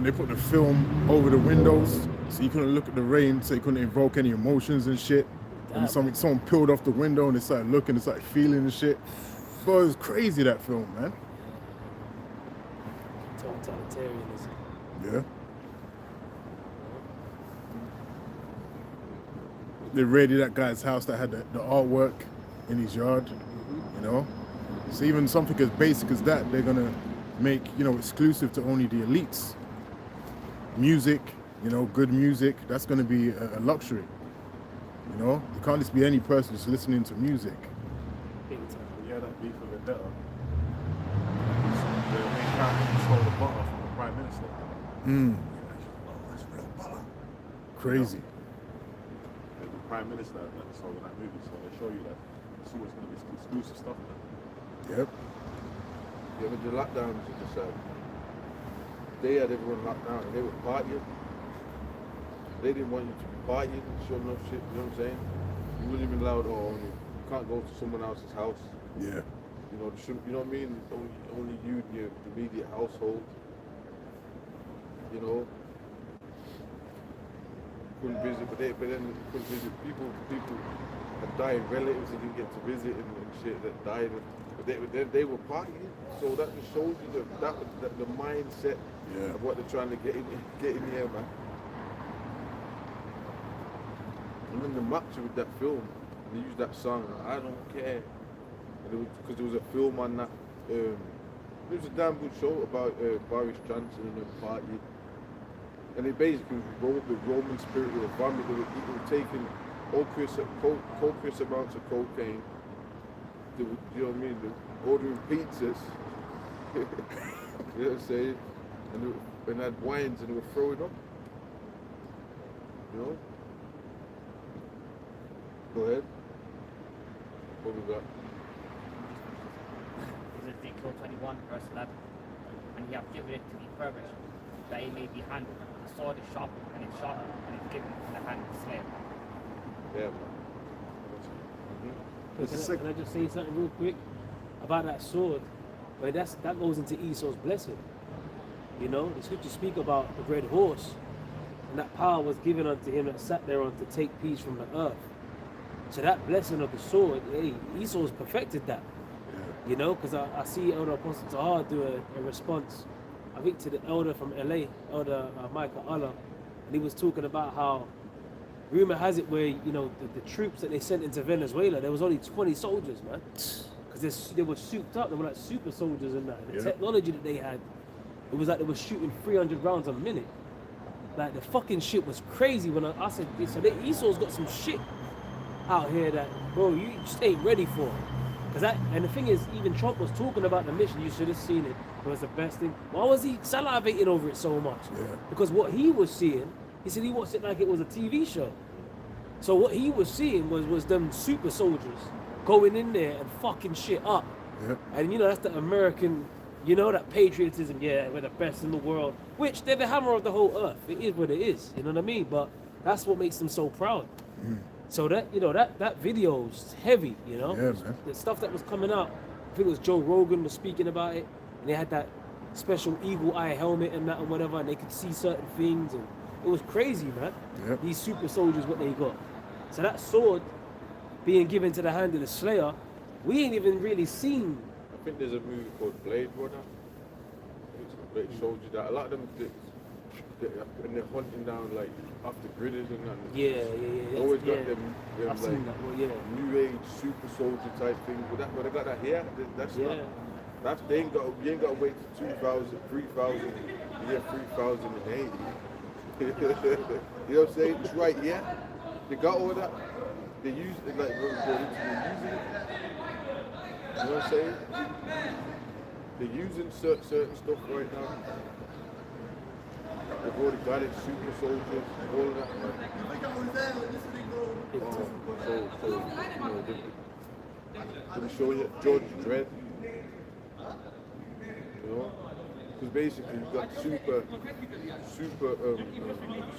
they put the film over the windows so you couldn't look at the rain, so you couldn't invoke any emotions and shit. And someone peeled off the window and they started looking, they started feeling and shit. Bro, it was crazy, that film, man. Totalitarianism. Yeah. They raided that guy's house that had the artwork in his yard, So even something as basic as that, they're gonna make, exclusive to only the elites. Music, good music, that's gonna be a luxury. You can't just be any person just listening to music. Big time. Yeah, that beef with Vendetta. apparently stole the butter from the Prime Minister. Mm. Oh, that's real butter. Crazy. The Prime Minister that stole in that movie, so they show you that. It's always going to be exclusive stuff. Yep. Yeah, but the lockdowns are just they had everyone locked down and they were partying. They didn't want you to be partying and showing off shit, you know what I'm saying? You weren't even allowed, you can't go to someone else's house. Yeah. You know, you know what I mean? Only you and your immediate household. You know? Couldn't visit, but then you couldn't visit people had dying relatives that didn't get to visit and shit that died. But they were partying, so that just shows you the mindset of what they're trying to get in here, man. And then the match with that film, they used that song, I Don't Care. Because there was a film on that. It was a damn good show about Boris Johnson and the party. And it basically was the Roman spirit with a vomit. They were taking copious amounts of cocaine. They were, you know what I mean? They were ordering pizzas. You know what I'm saying? And had wines and they were throwing up. You know? Go ahead. What we got? Ezekiel 21, verse 11. And ye have given it to be furbished, that it may be handled. The sword is sharp, and it's sharp, and it's given in the hand of the slave. Yeah, man. Can I just say something real quick about that sword? But that goes into Esau's blessing. You know, the scriptures speak about the red horse, and that power was given unto him that sat thereon to take peace from the earth. So that blessing of the sword, hey, Esau's perfected that. You know, because I see Elder Apostle Tahar do a response, I think to the elder from LA, Elder Michael Allah, and he was talking about how rumor has it where, you know, the troops that they sent into Venezuela, there was only 20 soldiers, man. Because they were souped up, they were like super soldiers and that. And the technology that they had, it was like they were shooting 300 rounds a minute. Like the fucking shit was crazy when I said, so Esau's got some shit out here that, bro, you just ain't ready for. And the thing is, even Trump was talking about the mission. You should have seen it. It was the best thing. Why was he salivating over it so much? Yeah. Because what he was seeing, he said he watched it like it was a TV show. So what he was seeing was them super soldiers going in there and fucking shit up. Yep. And you know, that's the American, you know, that patriotism, yeah, we're the best in the world. Which they're the hammer of the whole earth. It is what it is, you know what I mean? But that's what makes them so proud. Mm. So that, you know, that video's heavy, you know? Yeah, man. The stuff that was coming out, I think it was Joe Rogan was speaking about it, and they had that special eagle eye helmet and that and whatever, and they could see certain things, and it was crazy, man. Yep. These super soldiers, what they got. So that sword being given to the hand of the Slayer, we ain't even really seen. I think there's a movie called Blade Runner. It shows you that a lot of them, and they're hunting down like after gritters and that. Yeah. They always got them I've like seen that one, yeah. new age super soldier type thing. But they got that here. That's not. That's you ain't got to wait till 2000, 3000, year 3080. You know what I'm saying? It's right here. They got all that. They use it like they're using it. You know what I'm saying? They're using certain stuff right now. They've already got it, super soldiers, all of that. So you know, let me show you George Dredd. You know? Because basically you've got super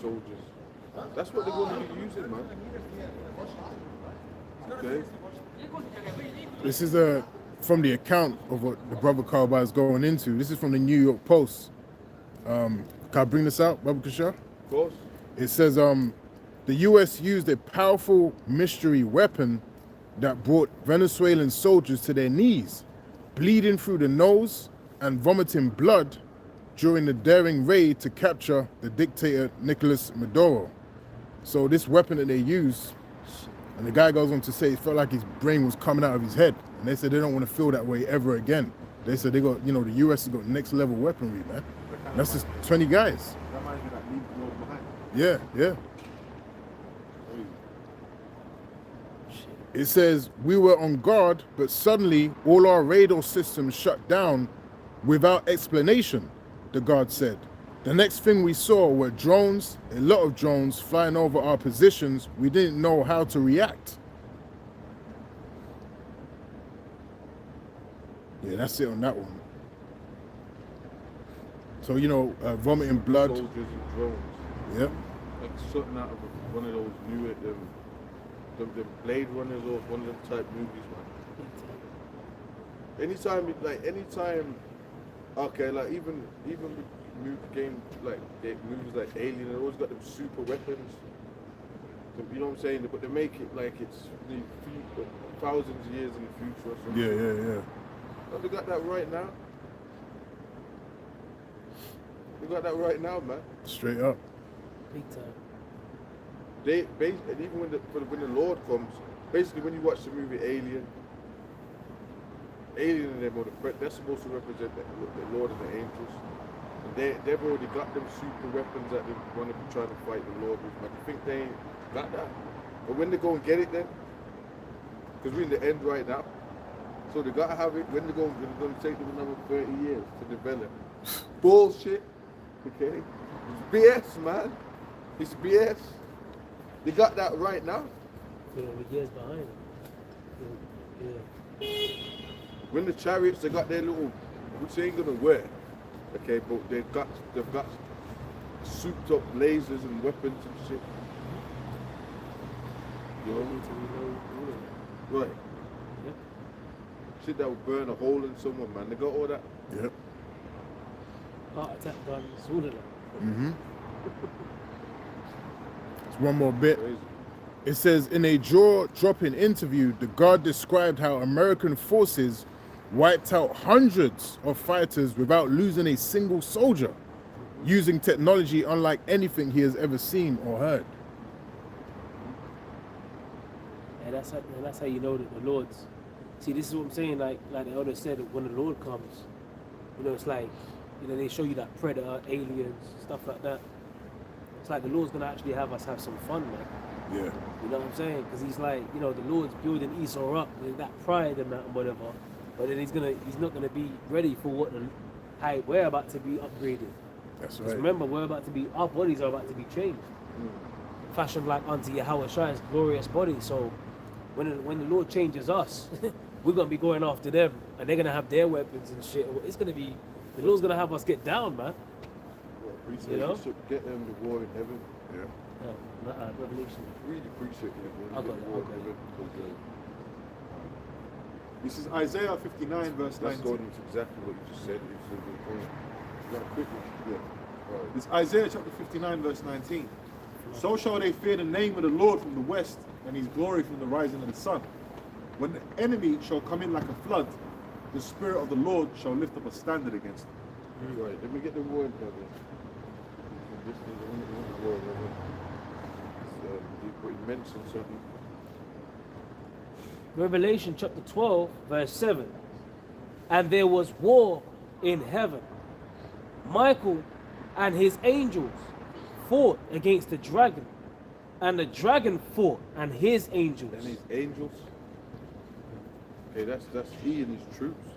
soldiers. That's what they're going to be using, man. Okay? This is from the account of what the brother Karba is going into. This is from the New York Post. Can I bring this out, Brother Kashar? Of course. It says the U.S. used a powerful mystery weapon that brought Venezuelan soldiers to their knees, bleeding through the nose and vomiting blood during the daring raid to capture the dictator Nicolas Maduro. So this weapon that they used, and the guy goes on to say it felt like his brain was coming out of his head. And they said they don't want to feel that way ever again. They said they got, you know, the U.S. has got next level weaponry, man. And that's just 20 guys. That reminds me of that leave behind. Yeah. It says, we were on guard, but suddenly all our radar systems shut down without explanation, the guard said. The next thing we saw were drones, a lot of drones flying over our positions. We didn't know how to react. Yeah, that's it on that one. So, you know, vomiting blood. Soldiers and drones. Yep. Like something out of one of those new the Blade Runners or one of them type movies, man. Anytime, okay, like even with game like movies like Alien, they always got them super weapons. You know what I'm saying? But they make it like it's thousands of years in the future or something. Yeah. Oh, they got that right now. They got that right now, man. Straight up. Big time. And even when the Lord comes, basically when you watch the movie Alien and them, that's supposed to represent the Lord and the angels. And they've already got them super weapons that they want to be trying to fight the Lord with. But you think they ain't got that? But when they go and get it then, because we're in the end right now, so they got to have it. When they're going to take them another 30 years to develop. Bullshit. Okay? It's BS, man. It's BS. They got that right now. Yeah, we're years behind. Yeah. When the chariots, they got their little, which they ain't gonna wear. Okay, but they've got souped up lasers and weapons and shit. You know? Need to reload all of it. Right. Yep. Shit that would burn a hole in someone, man. They got all that. Yep. Heart attack guns, all of that. Mm-hmm. There's one more bit. Crazy. It says, in a jaw-dropping interview, the guard described how American forces wiped out hundreds of fighters without losing a single soldier, using technology unlike anything he has ever seen or heard. And that's how you know that the Lord's. See, this is what I'm saying. Like the elder said, when the Lord comes, you know, it's like, you know, they show you that predator, aliens, stuff like that. It's like the Lord's gonna actually have us have some fun, man. Yeah. You know what I'm saying? Because he's like, you know, the Lord's building Esau up with that pride and that and whatever. But then he's not gonna be ready for how we're about to be upgraded. That's 'Cause right. remember, our bodies are about to be changed, fashioned like unto Yahweh Shai's glorious body. So when the Lord changes us, we're gonna be going after them, and they're gonna have their weapons and shit. It's gonna be, the Lord's gonna have us get down, man. Well, appreciate You know? you should get them the war in heaven. Yeah. Revelation. Really appreciate it, man. I got Get it, the war I got in it. heaven, 'cause, This is Isaiah 59 verse that's 19. going into exactly what you just said. It's a good point. You got a quick one? Yeah. All right. It's Isaiah chapter 59 verse 19. So shall they fear the name of the Lord from the west, and his glory from the rising of the sun. When the enemy shall come in like a flood, the Spirit of the Lord shall lift up a standard against them. Right, let me get the war in heaven. This is the war in heaven. He mentioned something. Revelation chapter 12, verse 7. And there was war in heaven. Michael and his angels fought against the dragon, and the dragon fought and his angels. And his angels. Okay, that's he and his troops.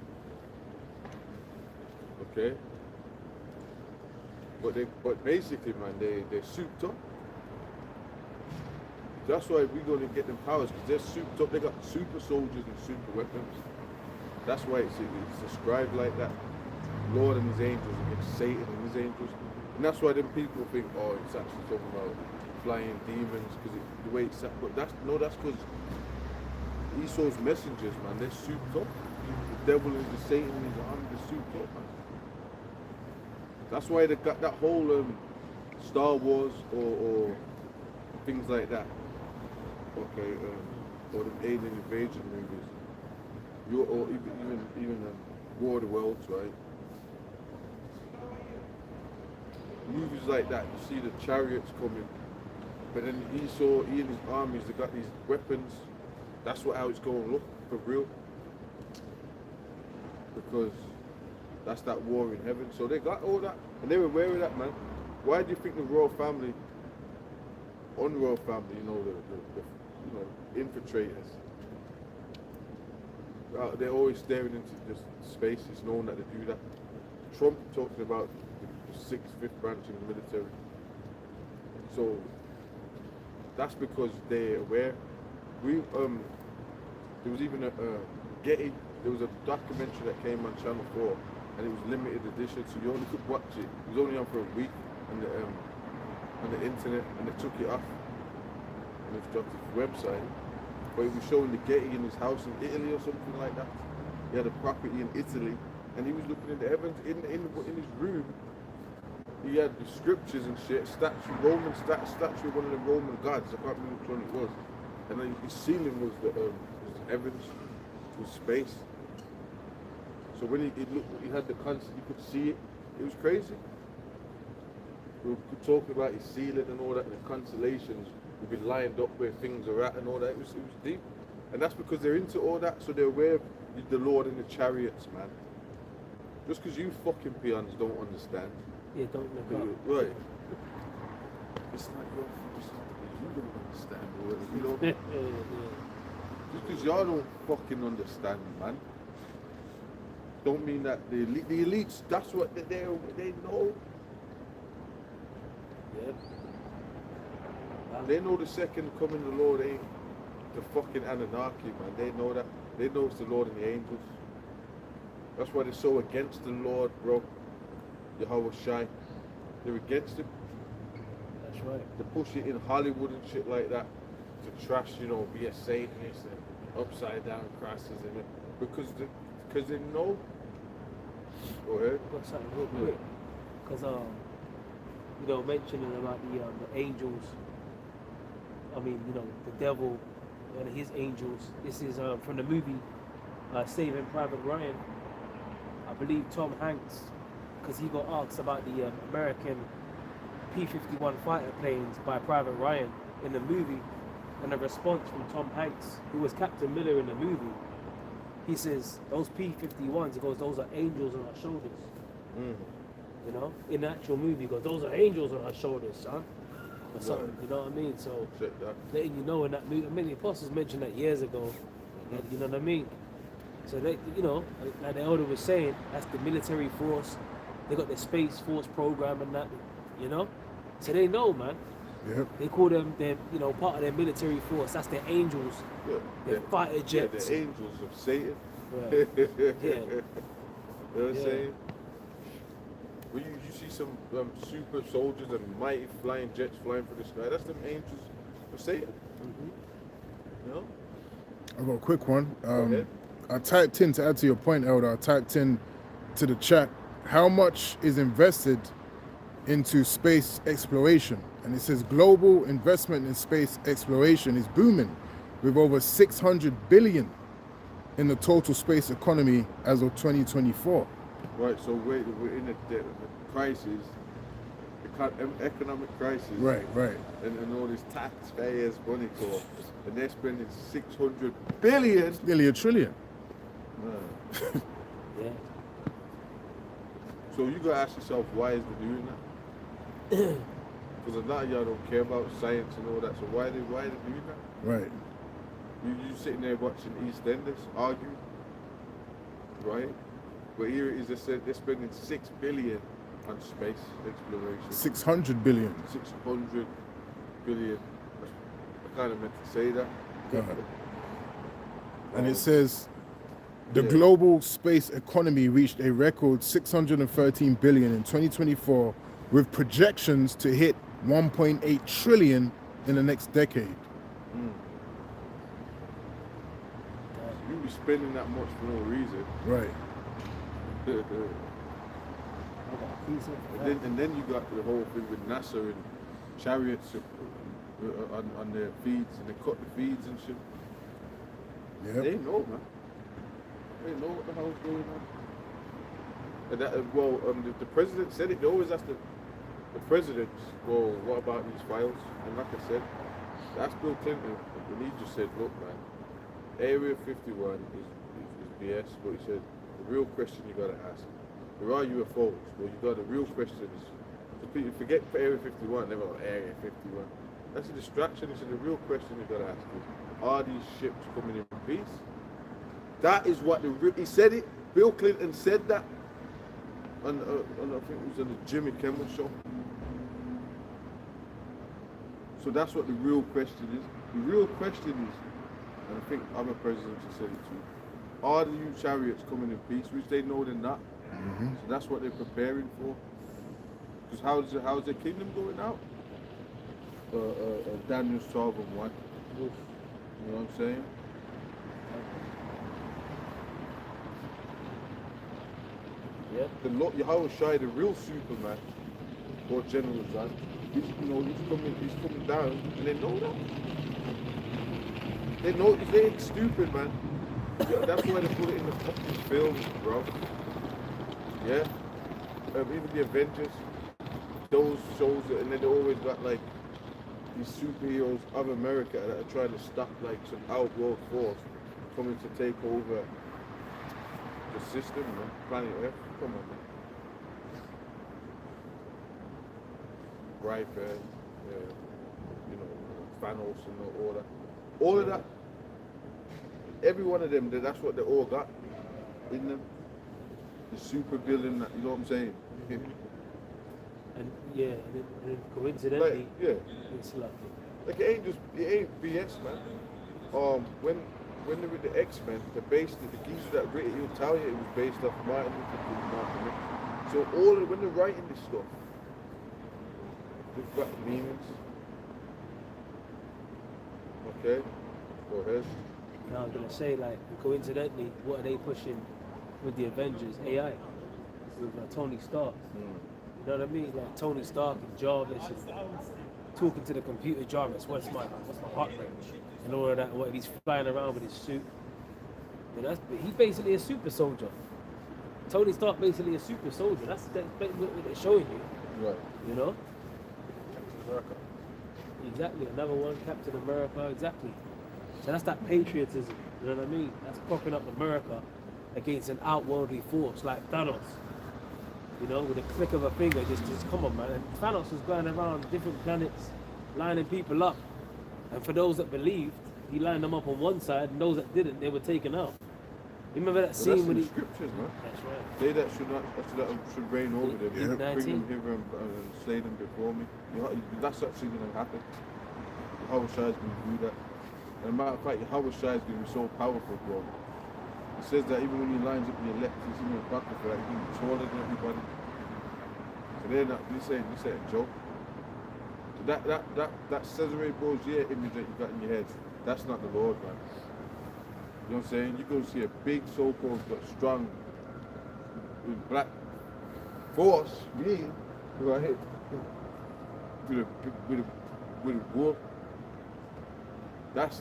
Okay. But basically, man, they're souped up. That's why we're going to get them powers, because they're souped up. They got super soldiers and super weapons. That's why it's described like that. Lord and his angels against Satan and his angels. And that's why them people think, oh, it's actually talking about flying demons, because the way it's, but that's because Esau's messengers, man, they're souped up. The devil and the Satan and his army, they're souped up, man. That's why they got that whole Star Wars or things like that. Okay, or the alien invasion movies. Or even War of the Worlds, right? Movies like that, you see the chariots coming, but then Esau, he and his armies, they got these weapons. That's how it's going to look for real, because that's that war in heaven. So they got all that, and they were aware of that, man. Why do you think the royal family, unroyal family, you know, the infiltrators, they're always staring into just space? It's known that they do that. Trump talking about the fifth branch in the military. So that's because they're aware. There was even a Getty. There was a documentary that came on Channel 4, and it was limited edition, so you only could watch it. It was only on for a week on the internet, and they took it off and it's dropped his website. But it was showing the Getty in his house in Italy or something like that. He had a property in Italy, and he was looking in the heavens in his room. He had the scriptures and shit, Roman statue of one of the Roman gods. I can't remember which one it was. And then his ceiling was the heavens, was space. So when he had the constant, you could see it. It was crazy. We were talking about his ceiling and all that, and the constellations would be lined up where things are at and all that. It was deep, and that's because they're into all that. So they're aware of the Lord in the chariots, man. Just because you fucking peons don't understand. Yeah, don't look up. Right. It's not your fault. You don't understand, you know. Just because y'all don't fucking understand, man. Don't mean that the elites. That's what they know. Yep. They know the second coming of the Lord ain't the fucking Anunnaki, man. They know that. They know it's the Lord and the angels. That's why they're so against the Lord, bro. Yahweh Shai. They're against him. That's right. They push it in Hollywood and shit like that to trash, be a Satanist and upside down crosses in it. Because they know. Go ahead. Got something real quick. Because mentioning about the angels. I mean, the devil and his angels. This is from the movie Saving Private Ryan. I believe Tom Hanks, because he got asked about the American P-51 fighter planes by Private Ryan in the movie, and a response from Tom Hanks, who was Captain Miller in the movie. He says, those P-51s, he goes, those are angels on our shoulders. In the actual movie, he goes, those are angels on our shoulders, son. Or something, you know what I mean? So, letting you know in that movie, I mean, the apostles mentioned that years ago, you know what I mean? So, they, like the elder was saying, that's the military force. They got the Space Force program and that, So they know, man. Yep. They call them, part of their military force. That's their angels. Yeah. Their fighter jets. The angels of Satan. Right. You Yeah. know what I'm saying? Well, you see some super soldiers and mighty flying jets flying through the sky. That's them angels of Satan. You know? I've got a quick one. Go ahead. I typed in, to add to your point, Elder, I typed in to the chat, how much is invested into space exploration? And it says global investment in space exploration is booming, with over 600 billion in the total space economy as of 2024. Right, so we're in a crisis, economic crisis. Right. And all this taxpayers' money talk, and they're spending 600 billion. Nearly a trillion. Yeah. So you gotta ask yourself, why is they doing that? Because a lot of y'all don't care about science and all that. So why are they doing that? Right. You sitting there watching EastEnders argue, right? But here it is. They said they're spending 6 billion on space exploration. 600 billion. 600 billion. I kind of meant to say that. And it says the global space economy reached a record 613 billion in 2024, with projections to hit 1.8 trillion in the next decade. You be spending that much for no reason. Right. And then you got the whole thing with NASA and chariots on their feeds, and they cut the feeds and shit. Yep. They know, man. They know what the hell's going on. And that, the president said it. They always ask the presidents, well, what about these files? And like I said, that's Bill Clinton. And he just said, look, man, Area 51 is BS. But he said, the real question you gotta ask, there are UFOs. Well, the real question is, people forget Area 51, they're like, Area 51. That's a distraction. He said, the real question you gotta ask is, are these ships coming in peace? That is what he said it. Bill Clinton said that. and I think it was on the Jimmy Kimmel show. So that's what the real question is. The real question is, and I think other presidents have said it too, are the new chariots coming in peace, which they know they're not. Mm-hmm. So that's what they're preparing for. Because how's their kingdom going out? Daniel's 12 and 1. You know what I'm saying? Yeah. The Lord Yahweh Shai, the real Superman, or General Zan, he's coming down, and they know that. They know they ain't stupid, man. Yeah, that's why they put it in the fucking films, bro. Yeah. Even the Avengers, those shows, and then they always got like these superheroes of America that are trying to stop like some outworld force coming to take over the system, man. Planet Earth. Come on, man. Right, you know, Thanos and all that. All of that, every one of them, that's what they all got in them. The super villain, you know what I'm saying? And yeah, and then coincidentally, Like, yeah. it's Like it ain't BS, man. When they were the X-Men, the geezer that wrote it, he'll tell you it was based off Martin Luther King, Malcolm X. So when they're writing this stuff, they've got meanings. Okay, go ahead. And I was gonna say, like, coincidentally, what are they pushing with the Avengers? AI with Tony Stark. You know what I mean? Like Tony Stark and Jarvis and talking to the computer. Jarvis, what's my heart rate and all of that? What he's flying around with his suit? You know, he's basically a super soldier. Tony Stark basically a super soldier. That's what they're showing you. Right. You know? America. Exactly. Another one, Captain America. Exactly. So that's that patriotism. You know what I mean? That's propping up America against an outworldly force like Thanos. You know, with a click of a finger, just come on, man. And Thanos was going around different planets, lining people up. And for those that believed, he lined them up on one side, and those that didn't, they were taken out. You remember that scene That's when in he? the scriptures, man. That's right. They that should reign over them. Yeah. Bring them hither and slay them before me. That's actually going to happen. Yahweh Shai is going to do that. And matter of fact, Yahweh Shai is going to be so powerful, bro. It says that even when he lines up the elect, he's in the battle for that. He's going to be taller than everybody. So they're not. This ain't a joke. So that Cesare Borgia image that you got in your head, that's not the Lord, man. You know what I'm saying? You're going to see a big so-called but strong black force being, right? With a wolf. That's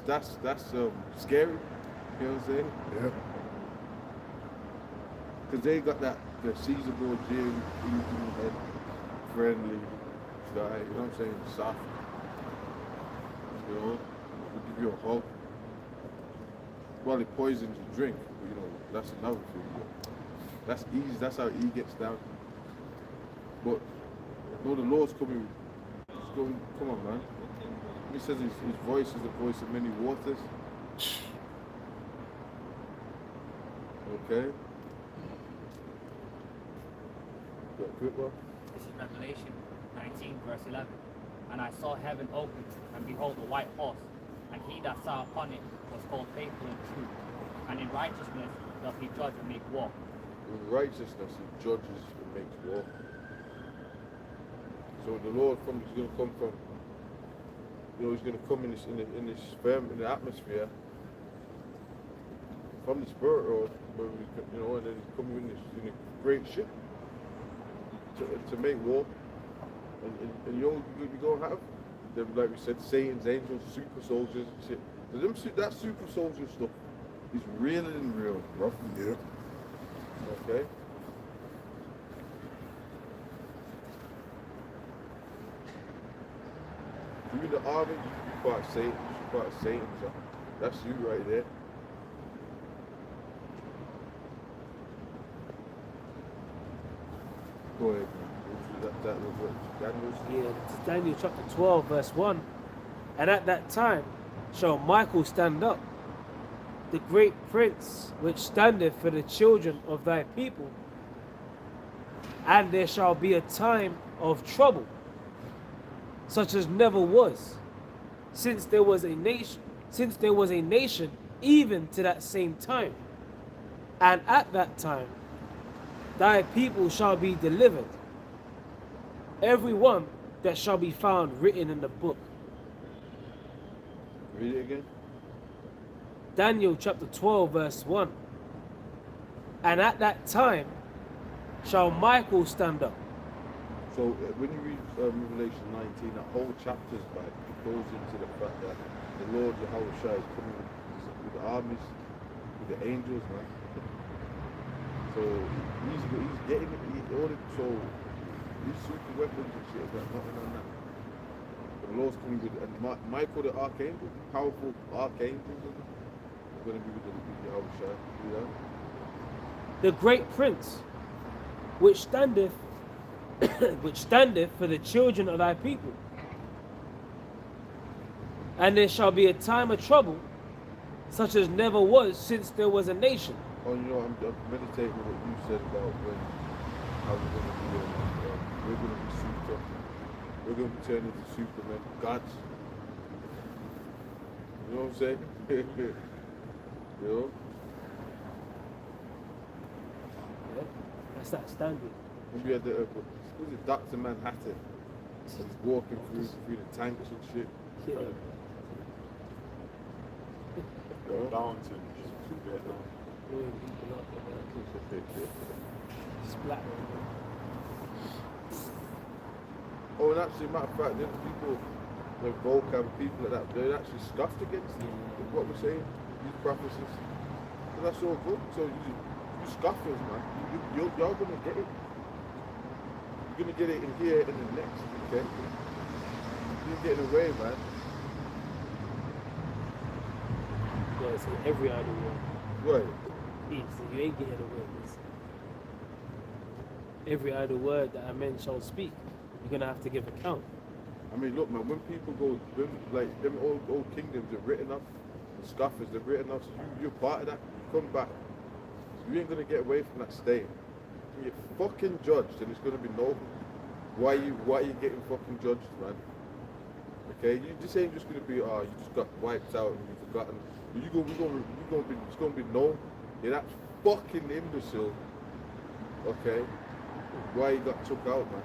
scary. You know what I'm saying? Yeah. Because they got the Caesar Borgia head, friendly guy. You know what I'm saying? Soft. You know, will give you a hug. Well, he poisons your drink. You know, that's another thing. That's easy. That's how he gets down. But no, the Lord's coming. He's going. Come on, man. He says his voice is the voice of many waters. Okay. Good one. This is Revelation 19, verse 11. And I saw heaven open, and behold, a white horse, and he that sat upon it was called Faithful and True. And in righteousness doth he judge and make war. In righteousness he judges and makes war. So the Lord is going to come from, you know, he's going to come in this firm, in the atmosphere, from the spirit world, you know, and then he's coming in a great ship to make war. And you know what you're going to have? Them, like we said, Satan's angels, super soldiers and shit. So that super soldier stuff is realer than real, bro. Yeah. Okay? You in the army, you should be part of Satan. You should be part of Satan. So that's you right there. Go ahead, man. That was what Daniel's. Yeah, it's Daniel chapter 12, verse 1. And at that time shall Michael stand up, the great prince which standeth for the children of thy people, And there shall be a time of trouble, such as never was, since there was a nation, even to that same time. And at that time, thy people shall be delivered, every one that shall be found written in the book. Read it again. Daniel chapter 12, verse 1. And at that time shall Michael stand up. So when you read Revelation 19, that whole chapter's back, it goes into the fact that the Lord Yahushua is coming with the armies, with the angels, man. So he's getting it. So these super weapons and shit, got nothing on that. The Lord's coming with, and Michael the archangel, powerful archangels, are going to be with the Yahushua. You know? The great prince, which standeth for the children of thy people. And there shall be a time of trouble, such as never was since there was a nation. Oh, you know, I'm meditating on what you said about when how we're going to be, we're going to be super, we're going to be turned into Superman, gods. You know what I'm saying? You know? Yeah, that's that standard. When we had the, was it Dr. Manhattan? He's walking through the tanks and shit. Yeah. You know? Darlington, Vietnam. Blowing people up, it's black. Oh, and actually, matter of fact, there's people, the vocab people like that, they actually scoffed against what we're saying, these prophecies. So that's all good. So you scoffers, man, you're going to get it. You're going to get it in here and the next, okay? You're getting away, man. Yeah, it's in every idle word. Right. So you ain't getting away with this. Every idle word that a man shall speak, you're going to have to give account. I mean, look, man, when people go, like, them old kingdoms are written up, the scoffers, they're written up, so you're part of that, you come back. So you ain't going to get away from that staying. You're fucking judged, and it's going to be no. Why you getting fucking judged, man? Okay, you just ain't just going to be, you just got wiped out and you've forgotten. It's going to be no. You're that fucking imbecile. Okay, why you got took out, man?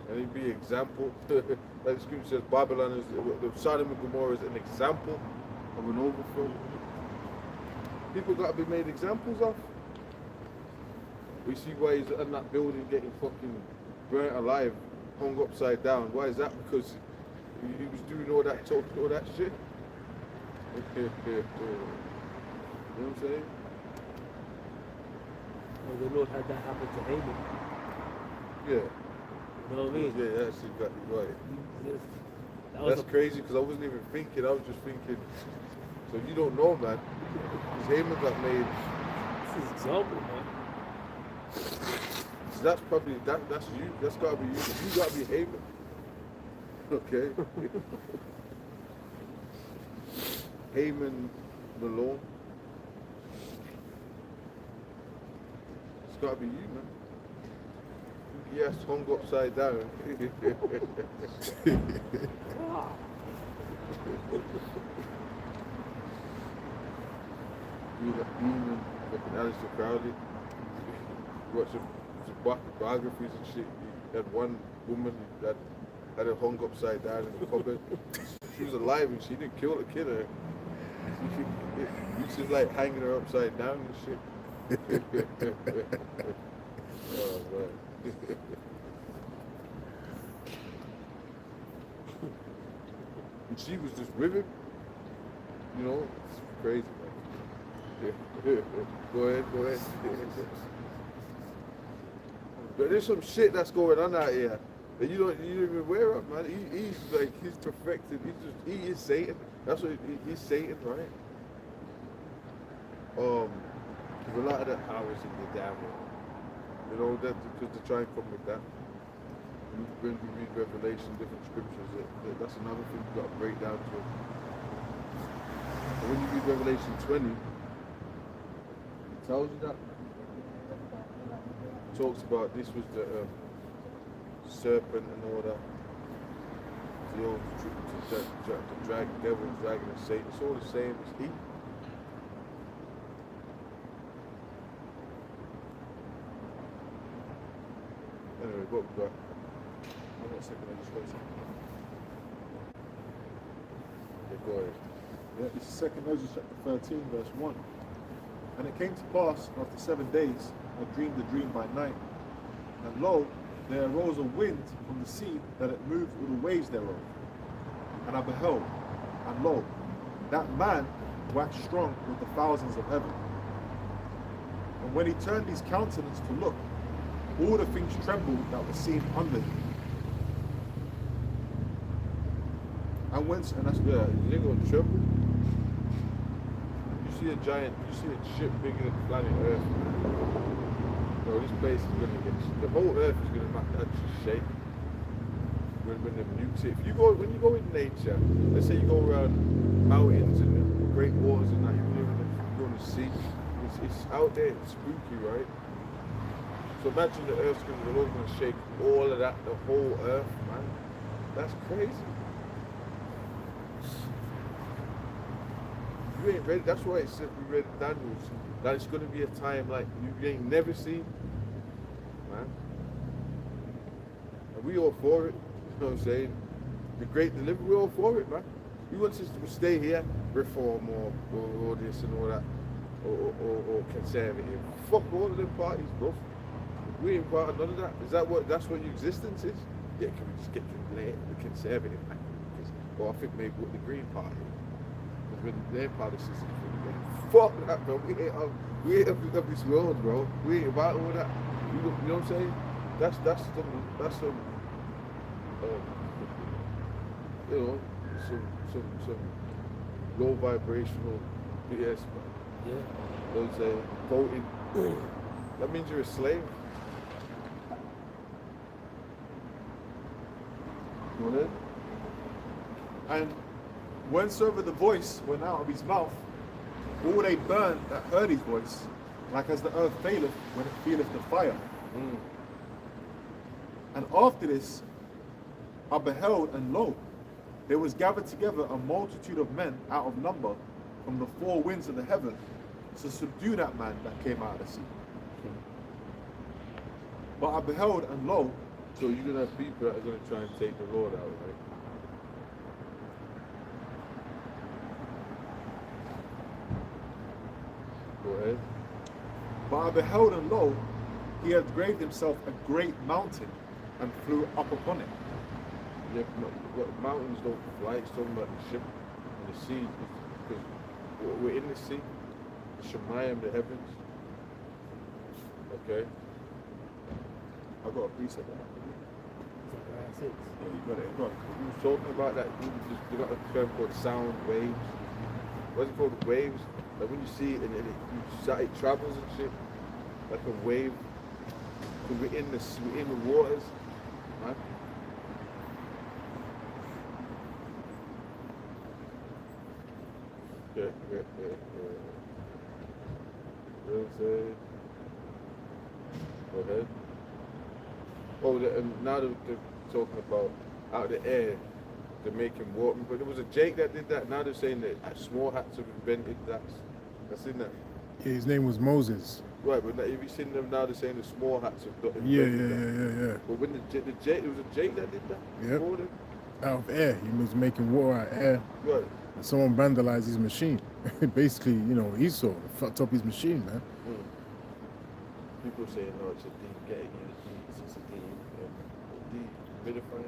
And it'd be an example. Like the scripture says, Babylon is the Sodom and Gomorrah is an example of an overthrow. People got to be made examples of. We see why he's in that building getting fucking burnt alive, hung upside down. Why is that? Because he was doing all that talk, all that shit. You know what I'm saying? Well, the Lord had that happen to Haman. Yeah. You know what I mean? Yeah, that's exactly right. That That's crazy because I wasn't even thinking. I was just thinking. So you don't know, man. Because Haman got made. This is example, man. So that's probably that's you. That's gotta be you. You gotta be Haman. Okay. Haman Malone. It's gotta be you, man. Yes, hung upside down. You got Demon, fucking Alistair Crowley. Watch some biographies and shit. He had one woman that had her hung upside down in the cupboard. She was alive and she didn't kill the kid. She's like hanging her upside down and shit. Oh man. And she was just with him. You know, it's crazy, man. Go ahead. But there's some shit that's going on out here that you don't even aware of, man. He's perfected. He is Satan. That's what he's Satan, right? There's a lot of the powers in the devil. You know, that because they try and come with that. When we read Revelation, different scriptures, that's another thing you've got to break down to. And when you read Revelation 20, it tells you that. talks about this was the serpent and all that. The old the dragon, devil, dragon, and Satan. It's all the same. It's he. Anyway, what we got? Hold on a second, I just got something. Yeah, go ahead. Yeah, this is 2 Moses chapter 13, verse 1. And it came to pass after 7 days, I dreamed a dream by night. And lo, there arose a wind from the sea that it moved with the waves thereof. And I beheld, and lo, that man waxed strong with the thousands of heaven. And when he turned his countenance to look, all the things trembled that were seen under him. And whence, and that's Yeah, you're going to tremble. You see a giant, you see a ship bigger than planet Earth, man. Bro, this place is going to get, the whole Earth is going to actually shake. When the nukes hit. If you go, when you go in nature, let's say you go around mountains and great waters and that, you're going to see, it's out there, it's spooky, right? So imagine the Earth's going to shake all of that, the whole Earth, man. That's crazy. You ain't ready. That's why it said we read Daniel's that it's going to be a time like you ain't never seen, man. And we all for it. You know what I'm saying? The great delivery, we all for it, man. We want us to stay here, reform or this and all that, or conservative. Fuck all of them parties, bro. We ain't part of none of that. Is that what? That's what your existence is? Yeah, can we just get the conservative back? Or I think maybe with the Green Party. When their policies fuck that, bro. We ain't of this world, bro. We ain't about all that. You know what I'm saying? That's some you know, some low vibrational BS, man. Yeah. You know what I'm saying? Voting. That means you're a slave. Go ahead. And whensoever the voice went out of his mouth, all they burned that heard his voice, like as the earth faileth when it feeleth the fire. Mm. And after this, I beheld, and lo, there was gathered together a multitude of men out of number from the four winds of the heaven to subdue that man that came out of the sea. But I beheld, and lo, So you're gonna have people that are gonna try and take the Lord out, right? Go ahead. but I beheld, and lo, he had graved himself a great mountain and flew up upon it. Yeah, mountains don't fly. It's talking about the ship and the sea, because we're in the sea. The Shemayim, the heavens. Okay. I got a precept of that. Zechariah 6. Yeah, you got it. Go on. We was talking about that. We got a term called sound waves. What's it called? Waves. Like when you see it and it travels and shit, like a wave. So we're in the waters, right? Yeah. You know what I'm saying? Go ahead. Oh, now they're talking about out of the air, they're making water. But there was a Jake that did that. Now they're saying that small hats have invented that. That's in that. Yeah, his name was Moses. Right, but now, have you seen them now? They're saying the small hats have invented Yeah. But when the Jake, it was a Jake that did that. Yep. Before them? Out of air. He was making water out of air. Right. And someone vandalized his machine. Basically, Esau fucked up his machine, man. Mm. People saying, no, it's a deep getting it's a deep, midifying,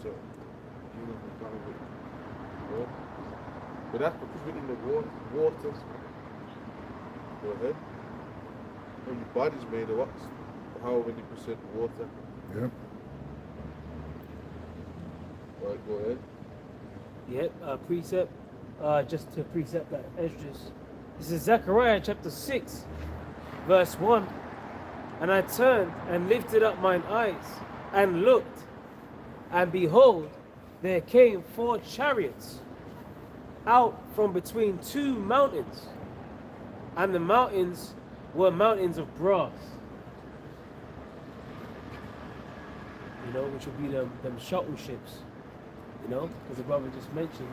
so you know, kind of with, but that's because we're in the waters. Go ahead. When your body's made of what? How many percent water? Yep. Right, go ahead. Yep, precept. Just to precept that Esdras. This is Zechariah chapter 6, verse 1. And I turned and lifted up mine eyes and looked, and behold, there came 4 chariots out from between 2 mountains, and the mountains were mountains of brass. you know, which will be them shuttle ships, you know, because the brother just mentioned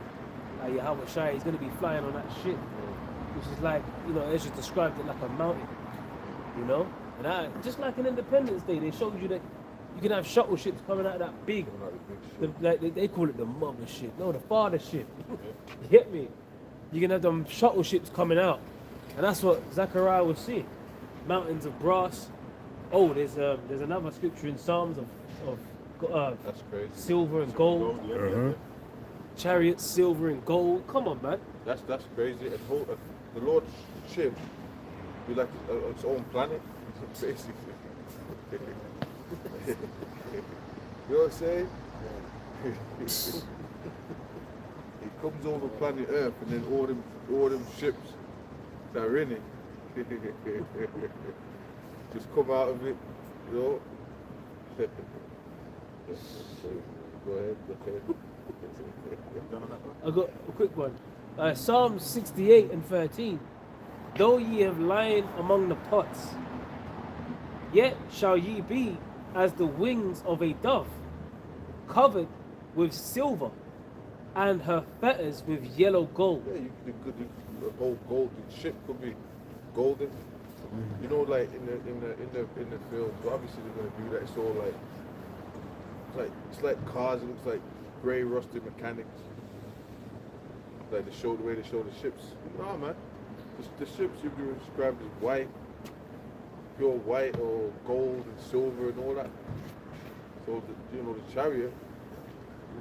Yahweh Shai is going to be flying on that ship, which is like, you know, Ezra described it like a mountain, you know, and just like in Independence Day, they showed you that you can have shuttle ships coming out of that big, they call it the mother ship, no, the father ship. You get me? You can have them shuttle ships coming out, and that's what Zechariah was seeing. Mountains of brass. Oh, there's another scripture in Psalms of That's crazy. silver and gold, Uh-huh. chariots, silver and gold. Come on, man. That's crazy. And the Lord's ship be like its own planet, basically. You know what I'm saying? It comes over planet Earth, and then all them ships that are in it just come out of it, you know. Go ahead. I got a quick one. Psalm 68 and 13. Though ye have lain among the pots, yet shall ye be as the wings of a dove, covered with silver, and her fetters with yellow gold. Yeah, the whole golden ship could be golden. You know, like in the film. So obviously they're gonna do that. It's all it's like cars. It looks like grey, rusted mechanics. Like the way they show the ships. No, man. The ships you can describe as white, pure white or gold and silver and all that. So the chariot.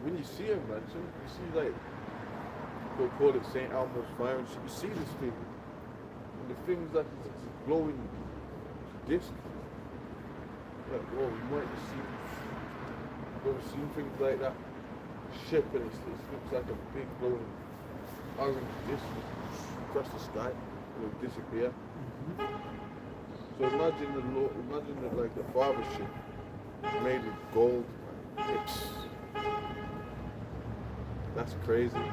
When you see him, man, so you see like they'll call it Saint Elmo's fire and shit. You see this thing, and the thing's like it's a glowing disc. Like, whoa, you might have seen things like that. Ship and it looks like a big glowing orange disc across the sky. It'll disappear. So imagine the father ship made with gold. That's crazy. You know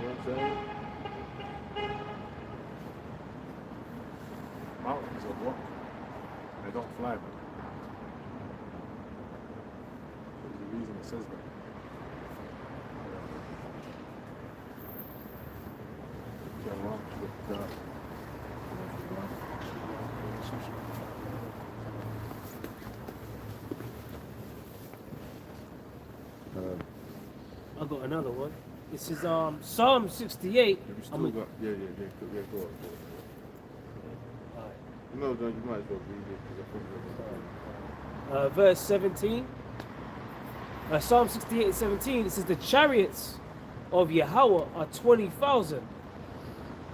what I'm saying? Mountains of rock. They don't fly, man. There's a reason it says that. Yeah, wrong with I got another one. This is Psalm 68. Have you still got? Yeah, go on. No, you might as well read it because I think Verse 17. Psalm 68 and 17. It says, the chariots of Yahweh are 20,000,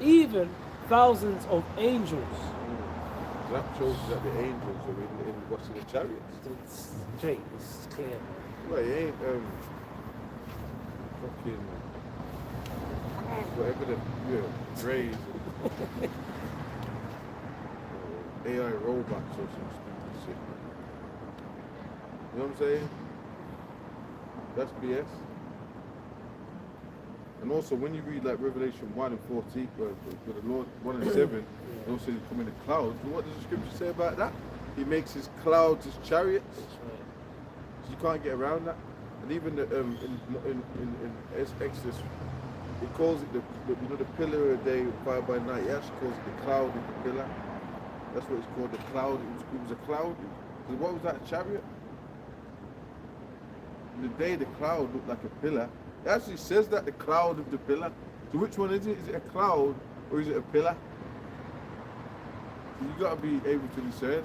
even thousands of angels. that shows that the angels are in what's in the chariots. It's straight. It's clear. Well, it ain't fucking whatever the Grays AI robots or some stupid shit. You know what I'm saying? That's BS. And also, when you read like Revelation 1 and 14, where the Lord 1 and 7, it also come in the clouds. What does the scripture say about that? He makes his clouds his chariots. So you can't get around that. And even the, in Exodus, it calls it the pillar of day, fire by night. He actually calls it the cloud and the pillar. That's what it's called, the cloud. It was a cloud. So what was that, a chariot? In the day, the cloud looked like a pillar. It actually says that, the cloud of the pillar. So which one is it? Is it a cloud or is it a pillar? You got to be able to discern.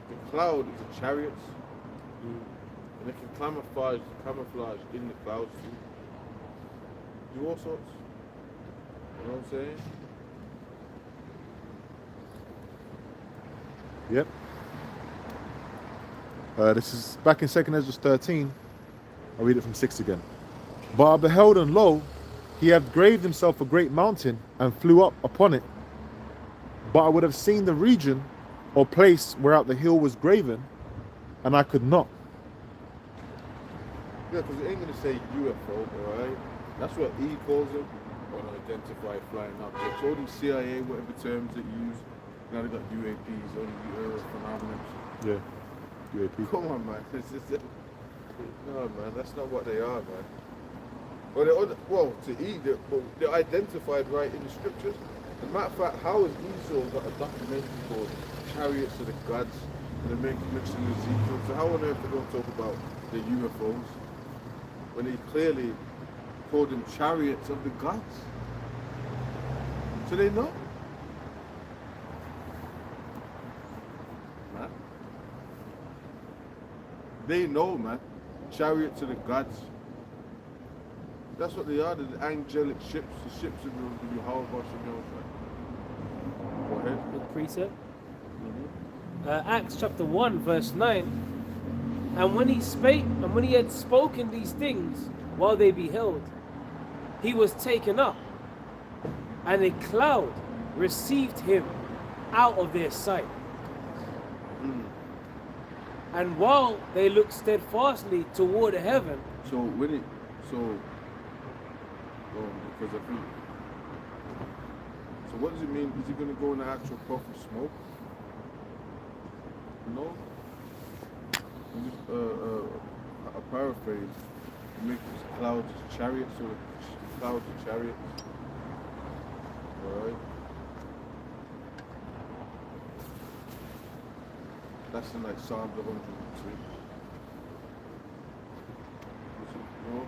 The cloud is the chariots. And they can camouflage in the clouds too. Do all sorts. You know what I'm saying? Yep. This is back in 2nd Ezra 13. I'll read it from 6 again. But I beheld, and lo, he had graved himself a great mountain and flew up upon it. But I would have seen the region or place whereout the hill was graven, and I could not. Yeah, because it ain't going to say UFO, alright? That's what he calls them, unidentified flying objects. All these CIA, whatever terms they use, Now they got UAPs, only phenomenon. Yeah. UAP. Come on, man. No, man, that's not what they are, man. Well, to eat, they're identified right in the scriptures. As a matter of fact, how has Esau got a documentary called Chariots of the Gods? And they mention Ezekiel. So how on earth they don't talk about the UFOs when he clearly called them chariots of the gods? So they know. Man. They know, man. Chariots of the gods. That's what they are, the angelic ships, the ships of the Yahweh Bashem. Go ahead. Good precept. Acts chapter 1 verse 9. And when he spake, and when he had spoken these things while they beheld, he was taken up, and a cloud received him out of their sight. And while they looked steadfastly toward heaven, because I think. So what does it mean? Is he going to go in the actual puff of smoke? No. Just a paraphrase. Make these clouds as chariots, or the clouds of chariots. Alright. That's in like Psalms 103. No.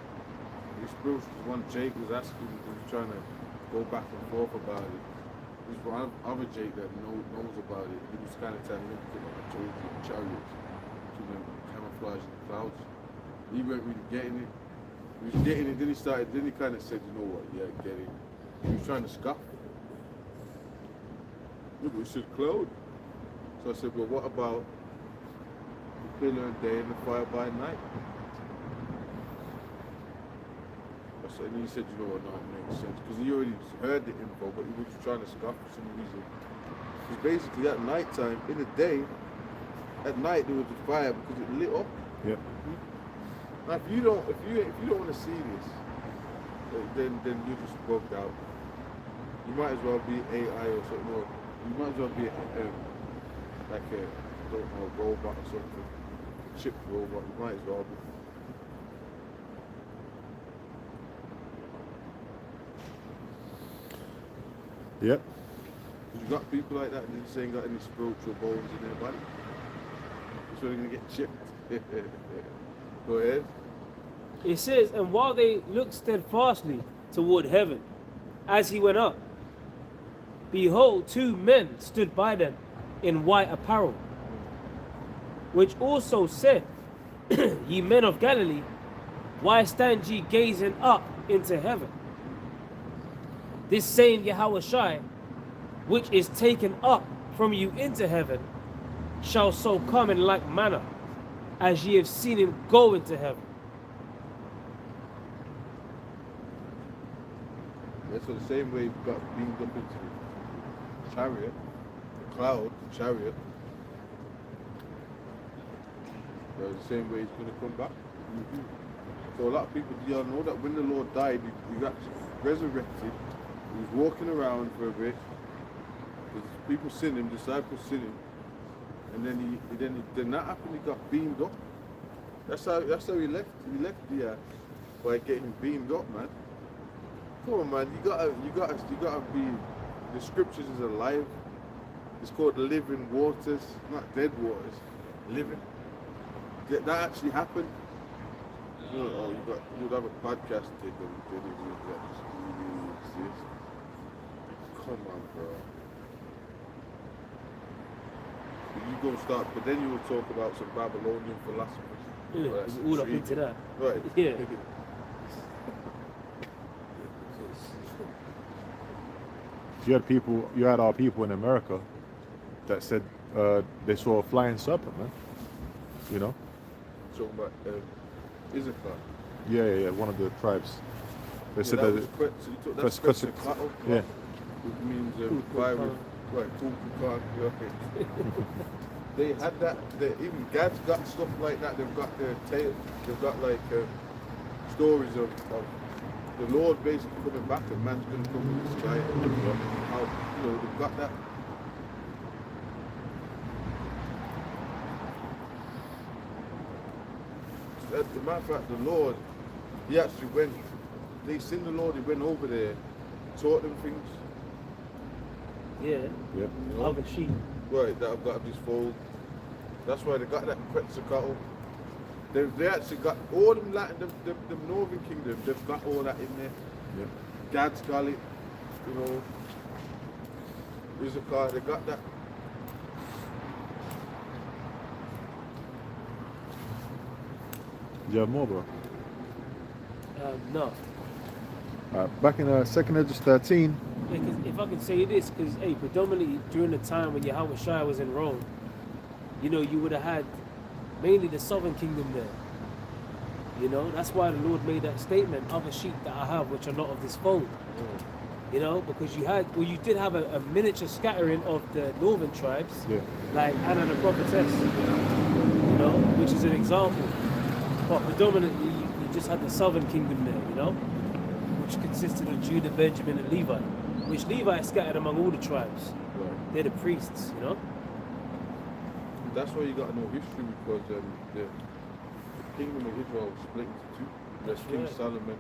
The spiritual one Jake was asking, he was trying to go back and forth about it. There's one other Jake that knows about it. He was kind of telling him to like told you chariots to them camouflage in the clouds. He weren't really getting it. He was getting it, then he kind of said, you know what, yeah, I get it. He was trying to scoff. Yeah, but it said cloud. So I said, well, what about the pillar of day and the fire by night? And he said, you know what, no, it makes sense. Because he already heard the info, but he was trying to scoff for some reason. Because basically at night time, in the day, at night there was a fire because it lit up. Yeah. Now if you don't want to see this, then you're just bugged out. You might as well be AI or something, or you might as well be like a, I don't know, a robot or something. A chip robot, you might as well be. Yep. You got people like that and they just ain't got any spiritual bones in their body. So they're gonna get chipped. Go ahead. it says, and while they looked steadfastly toward heaven, as he went up, behold, 2 men stood by them in white apparel, which also said, Ye men of Galilee, why stand ye gazing up into heaven? This same Yahushua, which is taken up from you into heaven, shall so come in like manner as ye have seen him go into heaven. So the same way you got beamed up into the chariot, the cloud, the chariot, the same way he's going to come back. So a lot of people, do y'all know that when the Lord died, he got resurrected. He was walking around for a bit. People seen him, disciples seen him, and then that happened. He got beamed up. That's how he left. He left by getting beamed up, man. Come on, man. You gotta be. The scriptures is alive. It's called living waters, not dead waters. Living. That actually happened. You know, you'd have a podcast take on that really exists. Come on, bro. You go start, but then you will talk about some Babylonian philosophers. Yeah, Well, that's all up intriguing. into that. Right. Yeah. You had our people in America that said they saw a flying serpent, man. You know? Talking about Issachar. Yeah, one of the tribes. They said that that. was Quetzalcoatl. Yeah. Which means fire with, right, okay. They had that. Even Gad's got stuff like that. They've got their tale. They've got like stories of the Lord basically coming back and man's going to come in the sky. How they've got that. the matter of fact, the Lord, he actually went. They seen the Lord. He went over there, taught them things. Yeah. Yeah. You know? Other sheep. Right, that I've got this fold. That's why they got that Quetzalcoatl. They actually got all them Latin, the Northern Kingdom. They've got all that in there. Yeah. Gad's got it. You know. Issachar, they got that. Do you have more, bro? No. Back in 2nd Edges 13. Yeah, 'cause if I can say this, because hey, predominantly during the time when Yahweh Shai was in Rome, you know, you would have had mainly the southern kingdom there. You know, that's why the Lord made that statement, other sheep that I have which are not of this fold. You know, because you did have a miniature scattering of the northern tribes, Yeah. like Anna the prophetess, you know, which is an example. But predominantly you just had the southern kingdom there, you know, which consisted of Judah, Benjamin and Levi, which Levi is scattered among all the tribes. Right. They're the priests, you know. That's why you got to know history, because the kingdom of Israel was split into two. There's King right. Solomon,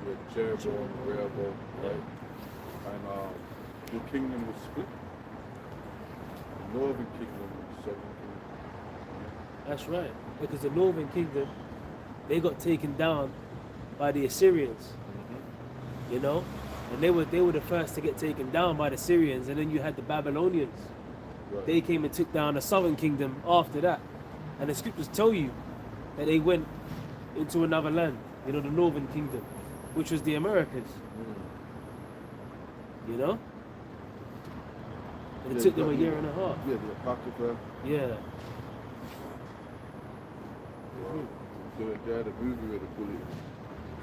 with Jeroboam, Rehoboam, right? And the kingdom was split. The northern kingdom and the southern kingdom. That's right. Because the northern kingdom, they got taken down by the Assyrians, you know, and they were the first to get taken down by the Syrians, and then you had the Babylonians. Right. They came and took down the southern kingdom after that, and the scriptures tell you that they went into another land, you know, the northern kingdom, which was the Americas, you know. And it Yeah, took you them a got year and a half. Yeah, the Apocrypha. Yeah. They had a movie where the bullet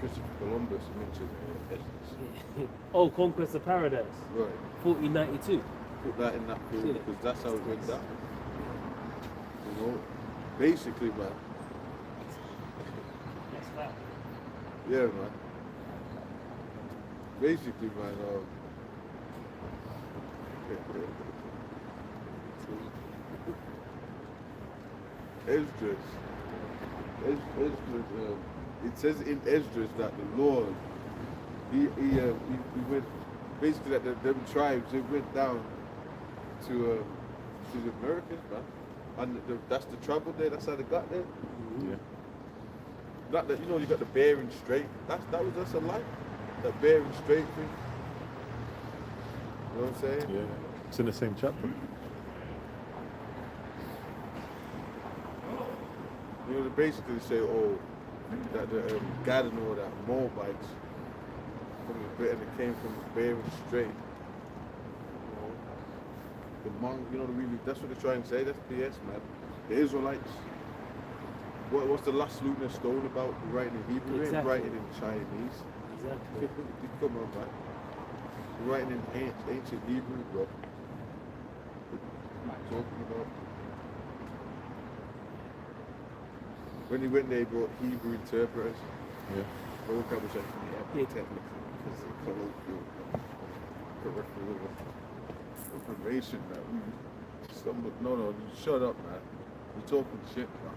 Christopher Columbus mentioned Essex. Oh, Conquest of Paradise, Right. 1492. Put that in that film Yeah. because that's how it went down. You know, basically, man. Yes, fact. Yeah, man. Basically, man. Esdras. It says in Esdras that the Lord, he went, basically that them tribes, they went down to the Americas, man. And that's the trouble there, that's how they got there. Yeah. Not that, you know, you got the Bering Strait. That was just a lie. That Bering Strait thing. You know what I'm saying? Yeah. It's in the same chapter. You know, they basically say, oh, that the God and all that Moabites from the and it came from the Bering Strait. You know, the you know, that's what they're trying to say. That's BS, man. The Israelites. What's the last lunar stone about? Writing in Hebrew, they ain't Exactly. writing in Chinese. Exactly. Come on, man. You're writing in ancient Hebrew, bro. What are you talking about? When he went there, he brought Hebrew interpreters. Yeah. But look, I wish I could Yeah. be technical. Because it's colloquial. Peripheral information, man. No, shut up, man. You're talking shit, man.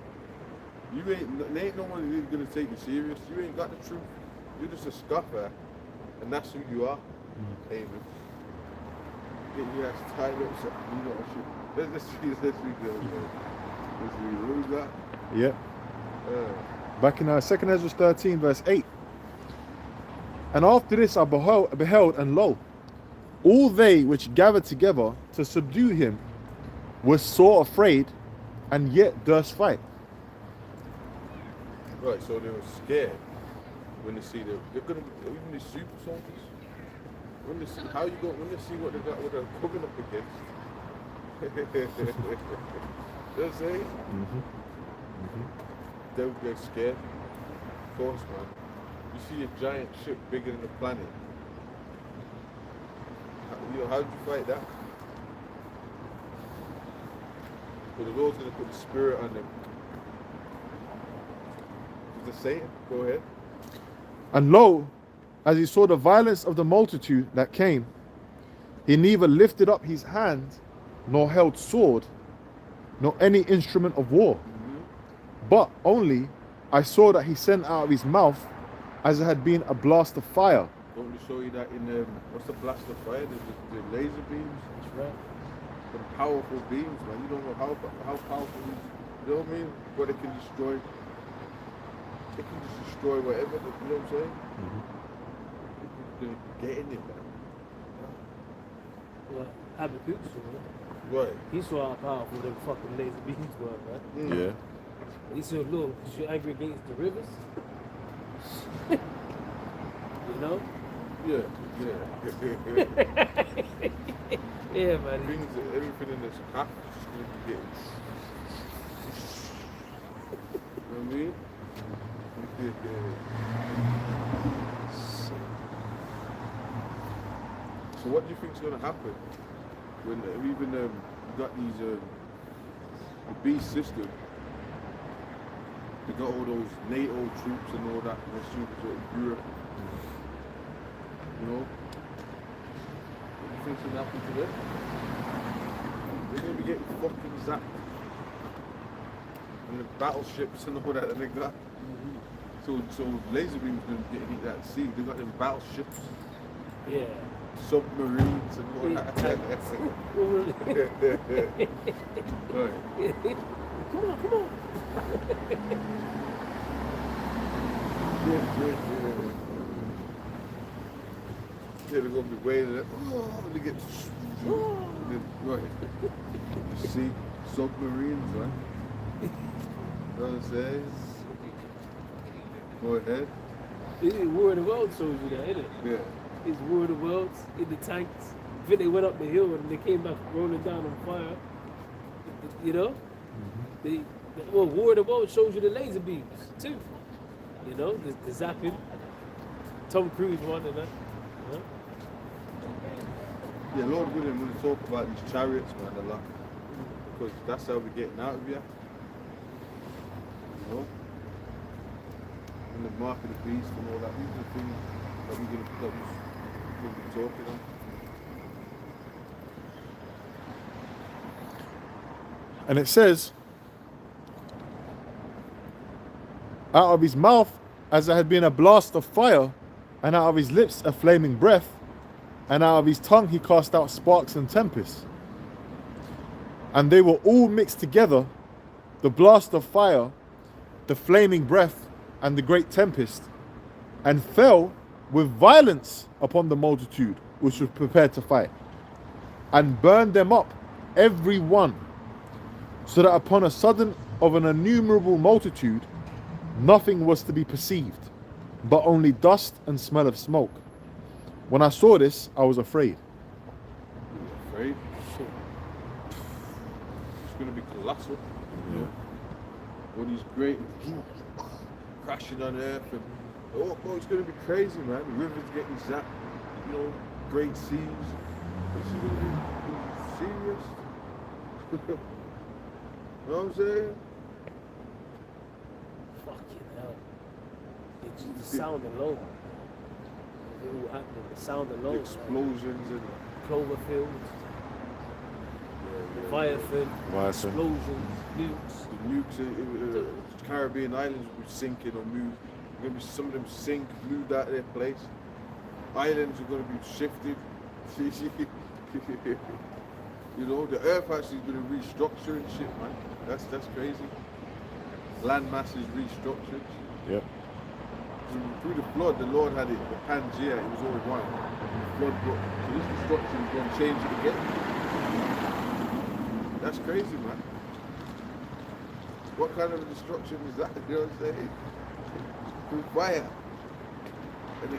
There ain't no one really gonna take you serious. You ain't got the truth. You're just a scuffer, and that's who you are, David. Get your ass tied up, so you know shit. Let's read this, man. Let's read. What was that? Yeah. Back in 2nd Ezra 13, verse 8. And after this I beheld, and lo, all they which gathered together to subdue him were sore afraid, and yet durst fight. Right, so they were scared when they see they're gonna even the super soldiers. When they see when they see what they got, what they're coming up against. You know what I'm saying? They're scared. Of course, man. You see a giant ship bigger than the planet. How'd you fight that? But the Lord's gonna put the spirit on them. Just say it. Go ahead. And lo, as he saw the violence of the multitude that came, he neither lifted up his hand, nor held sword, nor any instrument of war, but only I saw that he sent out of his mouth as it had been a blast of fire. Don't we show you that in what's the blast of fire? The laser beams. That's right. The powerful beams, man. You don't know how powerful it is. You know what I mean? But it can destroy. It can just destroy whatever. You know what I'm saying? Get in it, man. Well, Habakkuk saw it. Right. He saw how powerful them fucking laser beams were, right? Yeah. He said, look, you're angry against the rivers. You know? Yeah. Yeah, man. Things, everything in this half is going to be getting. You know what I mean? So what do you think is going to happen when even you got these the beast system? They got all those NATO troops and all that, and those troops in Europe. You know? What do you think's going to happen to them? They're going to be getting fucking zapped. And the battleships and all that they got. So laser beams going to get hit at sea. They got them battleships, Yeah. submarines and all that. Come Right. on. Yeah, they're going to be waiting. They get. Right. You see, submarines, right? You know what I'm saying? Go ahead. War of the Worlds shows you that, innit? Yeah. It's War of the Worlds in the tanks. I think they went up the hill and they came back rolling down on fire. You know? Well, War of the Worlds shows you the laser beams too. You know, the zapping. Tom Cruise one and that. You know? Yeah, Lord willing, we're going to talk about these chariots, man, a lot. Because that's how we're getting out of here. You know? And the mark of the beast and all that. These are the things that we're going to be talking on. And it says, out of his mouth as there had been a blast of fire, and out of his lips a flaming breath, and out of his tongue he cast out sparks and tempests. And they were all mixed together, the blast of fire, the flaming breath, and the great tempest, and fell with violence upon the multitude which was prepared to fight, and burned them up, every one, so that upon a sudden of an innumerable multitude, nothing was to be perceived, but only dust and smell of smoke. When I saw this, I was afraid. You're afraid? Shit. It's going to be colossal. Yeah. All these great crashing on earth and it's going to be crazy, man. The rivers getting zapped, you know, great seas. This is going to be serious. You know what I'm saying? Fucking hell. It's the sound alone. It will happen. The sound alone. Explosions and Cloverfield, Leviathan, explosions, nukes. the nukes, Caribbean islands will be sinking or moved. Going to be some of them sink, moved out of their place. Islands are going to be shifted. You know, the earth actually is going to restructure and shit, man. That's crazy. Land mass is restructured. Yep. Through the flood, the Lord had it, the Pangea, it was all one. The flood broke. So this destruction is going to change it again. That's crazy, man. What kind of a destruction is that? You know what I'm saying? Through fire. And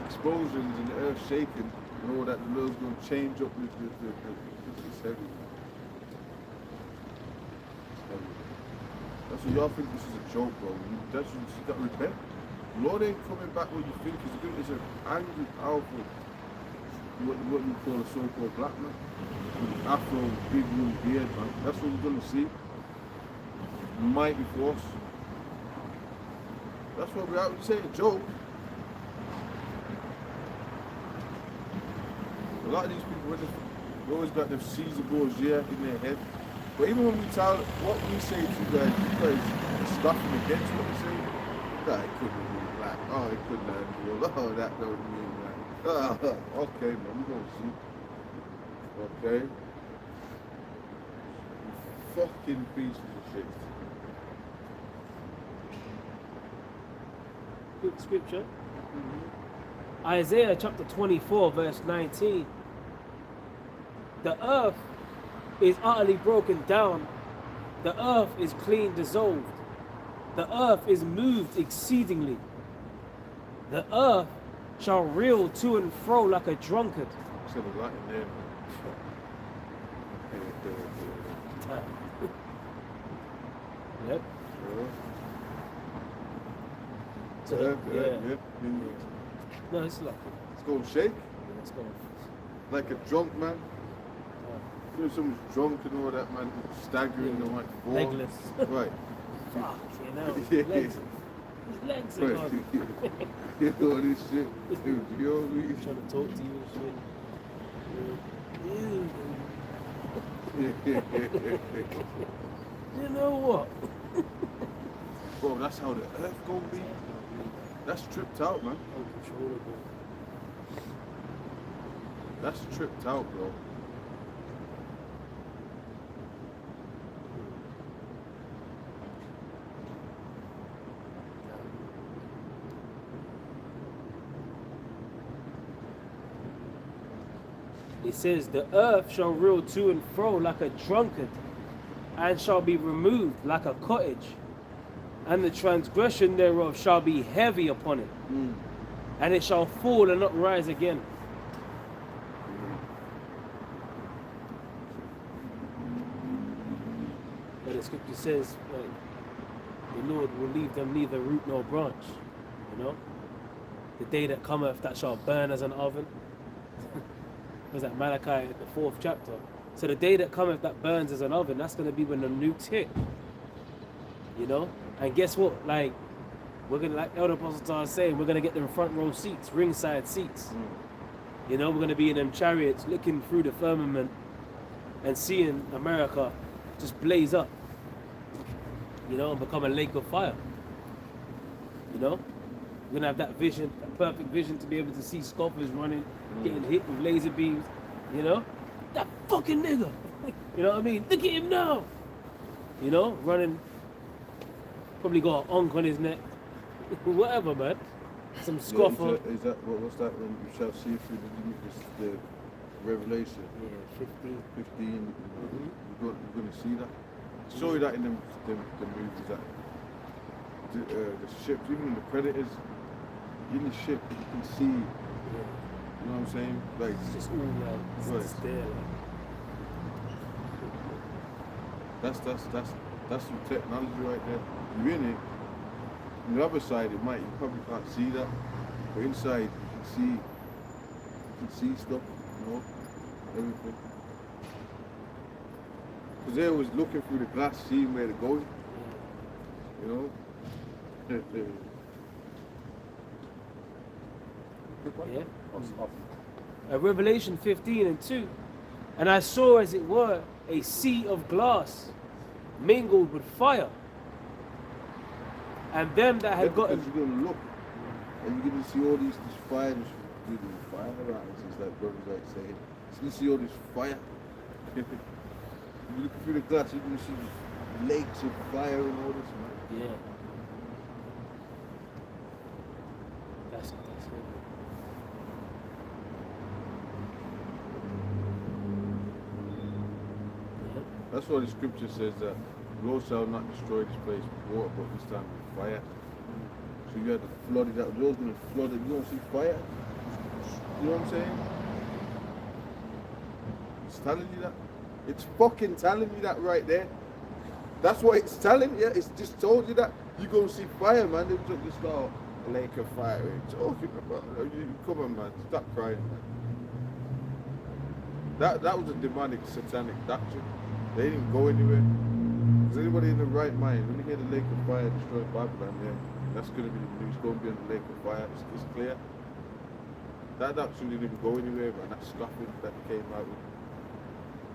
explosions and the earth shaking and all that, the Lord's going to change up with it's heavy. It's heavy. That's what y'all think this is a joke, bro. That's what you got to repent. The Lord ain't coming back what you think he's good. It's an angry, powerful, what you call a so-called black man. With afro, big blue beard, man. That's what we're gonna see. Mighty force. That's what we're out to say, a joke. A lot of these people, they always got them Caesar Borgia in their head. But even when we tell what we say to you guys are scoffing against what we say. That it couldn't mean black. Oh, it couldn't have. Oh, that don't mean black. Okay, man, we gonna see. Okay. Fucking pieces of shit. Quick scripture. Isaiah chapter 24, verse 19. The earth is utterly broken down. The earth is clean dissolved. The earth is moved exceedingly. The earth shall reel to and fro like a drunkard. Instead of Latin there. Yep. Yeah. Yeah. No, it's like It's gonna shake let's go. like a drunk man. You know, someone's drunk and all that, man, staggering and like fall. Legless. Right. Fuck, you know. Yeah. Legs. His legs are Right. gone. You know all this shit. Dude, you know what I mean? Trying to talk to you and shit. You know what? Bro, that's how the earth gonna be. That's tripped out, man. Uncontrollable. That's tripped out, bro. It says, the earth shall reel to and fro like a drunkard, and shall be removed like a cottage, and the transgression thereof shall be heavy upon it, and it shall fall and not rise again. But the scripture says, like, the Lord will leave them neither root nor branch. You know? The day that cometh that shall burn as an oven. Was that Malachi, the 4th chapter? So the day that cometh that burns as an oven, that's going to be when the nukes hit. You know? And guess what? Like, we're going to, like Elder Apostle is saying, we're going to get them front row seats, ringside seats. You know, we're going to be in them chariots looking through the firmament and seeing America just blaze up. You know, and become a lake of fire. You know? We're going to have that vision, that perfect vision to be able to see scoffers running, getting hit with laser beams. You know? That fucking nigga. You know what I mean? Look at him now. You know, running. Probably got an onk on his neck. Whatever, man. Some scoffer. Is that what's that when you shall see through the Revelation? Yeah, 15. 15. You're going to see that. Show you that in them movies that the ships, even the Predators, in the ship you can see. You know what I'm saying? Like It's just all like, it's Right. just there. Like. that's some technology right there. You're in it. On the other side, you probably can't see that, but inside you can see stuff, you know, everything. Because they're always looking through the glass, seeing where they're going, you know. Yeah. Revelation 15:2. And I saw, as it were, a sea of glass mingled with fire. And them that had gotten. Because you're going to look, and you're going to see all these fire, these fire risings, like brothers like saying. You're going to see all this fire. You're looking through the glass, you're going to see lakes of fire and all this, man. Yeah. That's it. Yeah. That's why the scripture says that the Lord shall not destroy this place with water, but this time with fire. So you have to flood it out. The Lord's going to flood it. You don't see fire. You know what I'm saying? It's telling you that. It's fucking telling you that right there. That's what it's telling you. It's just told you that. You're going to see fire, man. They took this guy a lake of fire. What are you talking about? Come on, man. Stop crying, man. That was a demonic, satanic doctrine. They didn't go anywhere. Is anybody in the right mind, when you hear the lake of fire destroy Babylon, yeah, that's going to be the news. It's going to be on the lake of fire. It's clear. That doctrine didn't even go anywhere, man. That scoffing that came out with.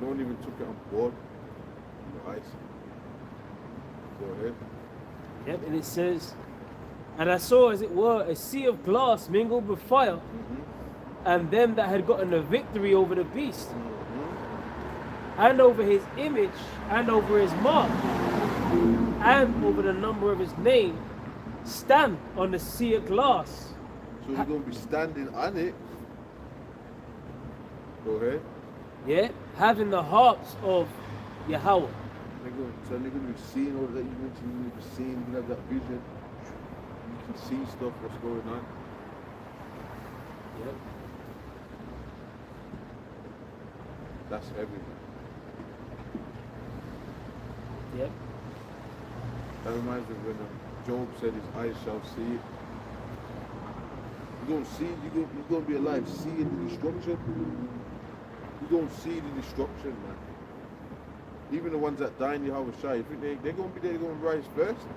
No one even took it on board. You know, ice. Go ahead. Yep, and it says, And I saw, as it were, a sea of glass mingled with fire, and them that had gotten the victory over the beast, and over his image, and over his mark, and over the number of his name, stand on the sea of glass. So you're going to be standing on it. Go ahead. Yeah, having the harps of Yahweh. So they're going to be seeing all that you mentioned. You're going to be seeing, you have that vision. You can see stuff, what's going on. Yep. That's everything. Yep. That reminds me of when Job said his eyes shall see it. You don't see it, you're going to be alive seeing the destruction. You don't see the destruction, man. Even the ones that die in Yahweh Shai, you think they're going to be there, they're going to rise first?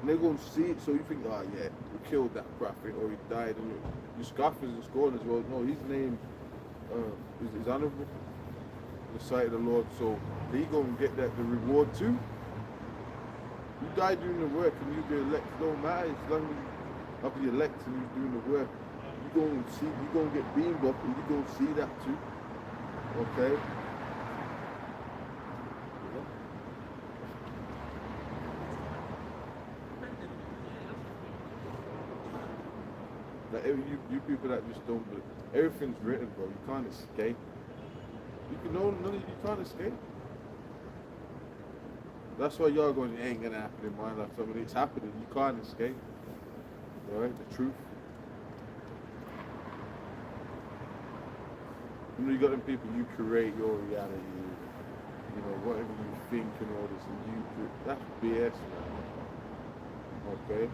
And they're going to see it, so you think, oh yeah, we killed that prophet, or he died, and you scoffers and scorn as well. No, his name is honorable in the sight of the Lord, so he going to get that the reward too. You die doing the work and you be elect, it don't matter, as long as you have the elect and you're doing the work, you're going to see, you're going to get beamed up and you're going to see that too. Okay? Like, you people that just don't believe, everything's written, bro. You can't escape. You can't escape. That's why y'all going, it ain't gonna happen in my lifetime. When it's happening, you can't escape. Alright, the truth. You got them people, you create your reality. You know, whatever you think and all this, and that's BS, man. Okay?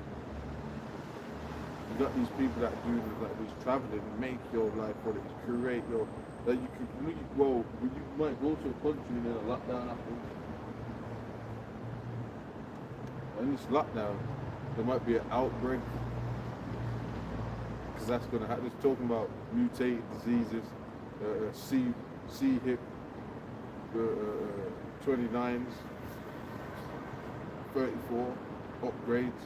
You got these people that do like this traveling and make your life what it is, create your, that you could, you might go to a country and then a lockdown happens. In this lockdown, there might be an outbreak, because that's going to happen. It's talking about mutated diseases, C hip, 29s, 34, upgrades,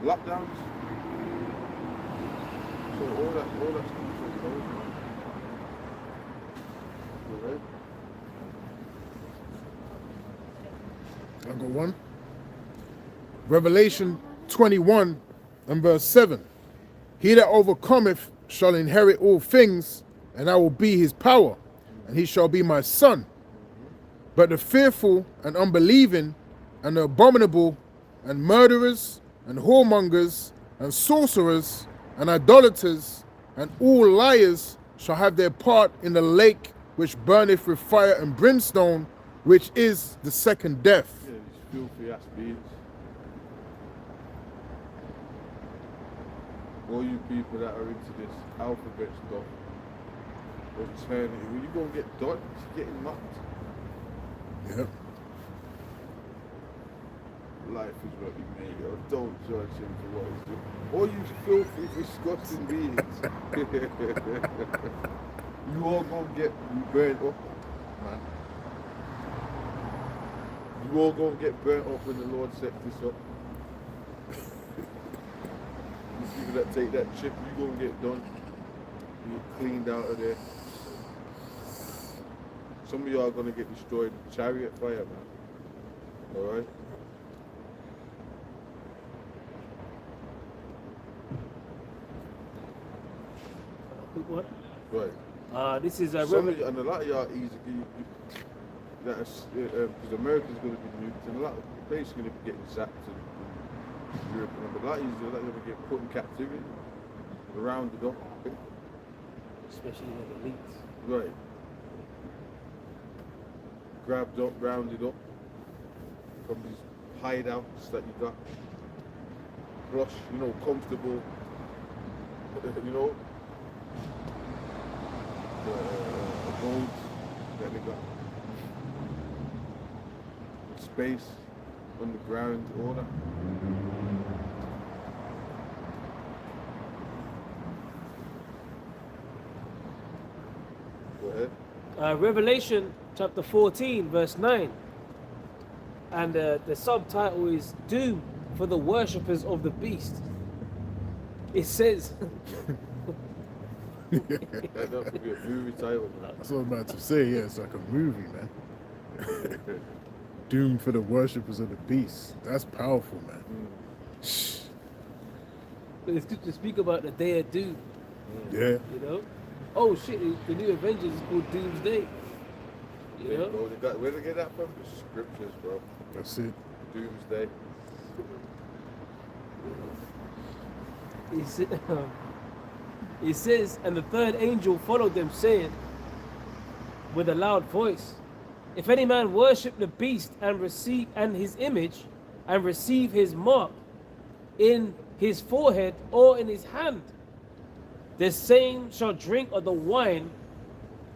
lockdowns. So all that stuff is closed. Right? I got one. Revelation 21 and verse 7. He that overcometh shall inherit all things, and I will be his power, and he shall be my son. But the fearful and unbelieving and the abominable and murderers and whoremongers and sorcerers and idolaters and all liars shall have their part in the lake which burneth with fire and brimstone, which is the second death. Yeah, these filthy ass beings. All you people that are into this alphabet stuff, eternity, when you gonna get done, you're getting mocked. Yep. Life is what you made of. Don't judge him for what he's doing. All you filthy, disgusting beings. You all gonna get burnt up, man. You all gonna get burnt up when the Lord sets this up. These people that take that chip, you gonna get done. You get cleaned out of there. Some of y'all are gonna get destroyed. Chariot fire, man. Alright? What? Right. This is a Some of you, and a lot of y'all easy, because America's going to be nuked, and a lot of places are going to be getting sacked in Europe, but a lot of you are going to get put in captivity, rounded up. especially the elites. Right. Grabbed up, rounded up from these hideouts that you got. Plush, comfortable, abodes that they got. Space, underground, all that. Go ahead. Revelation chapter 14, verse 9. And the subtitle is Doom for the worshippers of the beast. It says, That could be a movie title, man. That's what I was about to say. Yeah, it's like a movie, man. Doomed for the worshippers of the beast. That's powerful, man. Shh. it's good to speak about the day of doom, Yeah. you know? Oh shit, the new Avengers is called Doomsday. You know? Bro, where they get that from? The scriptures, bro. That's it. Doomsday. It says, and the third angel followed them, saying with a loud voice, if any man worship the beast and receive and his image and receive his mark in his forehead or in his hand, the same shall drink of the wine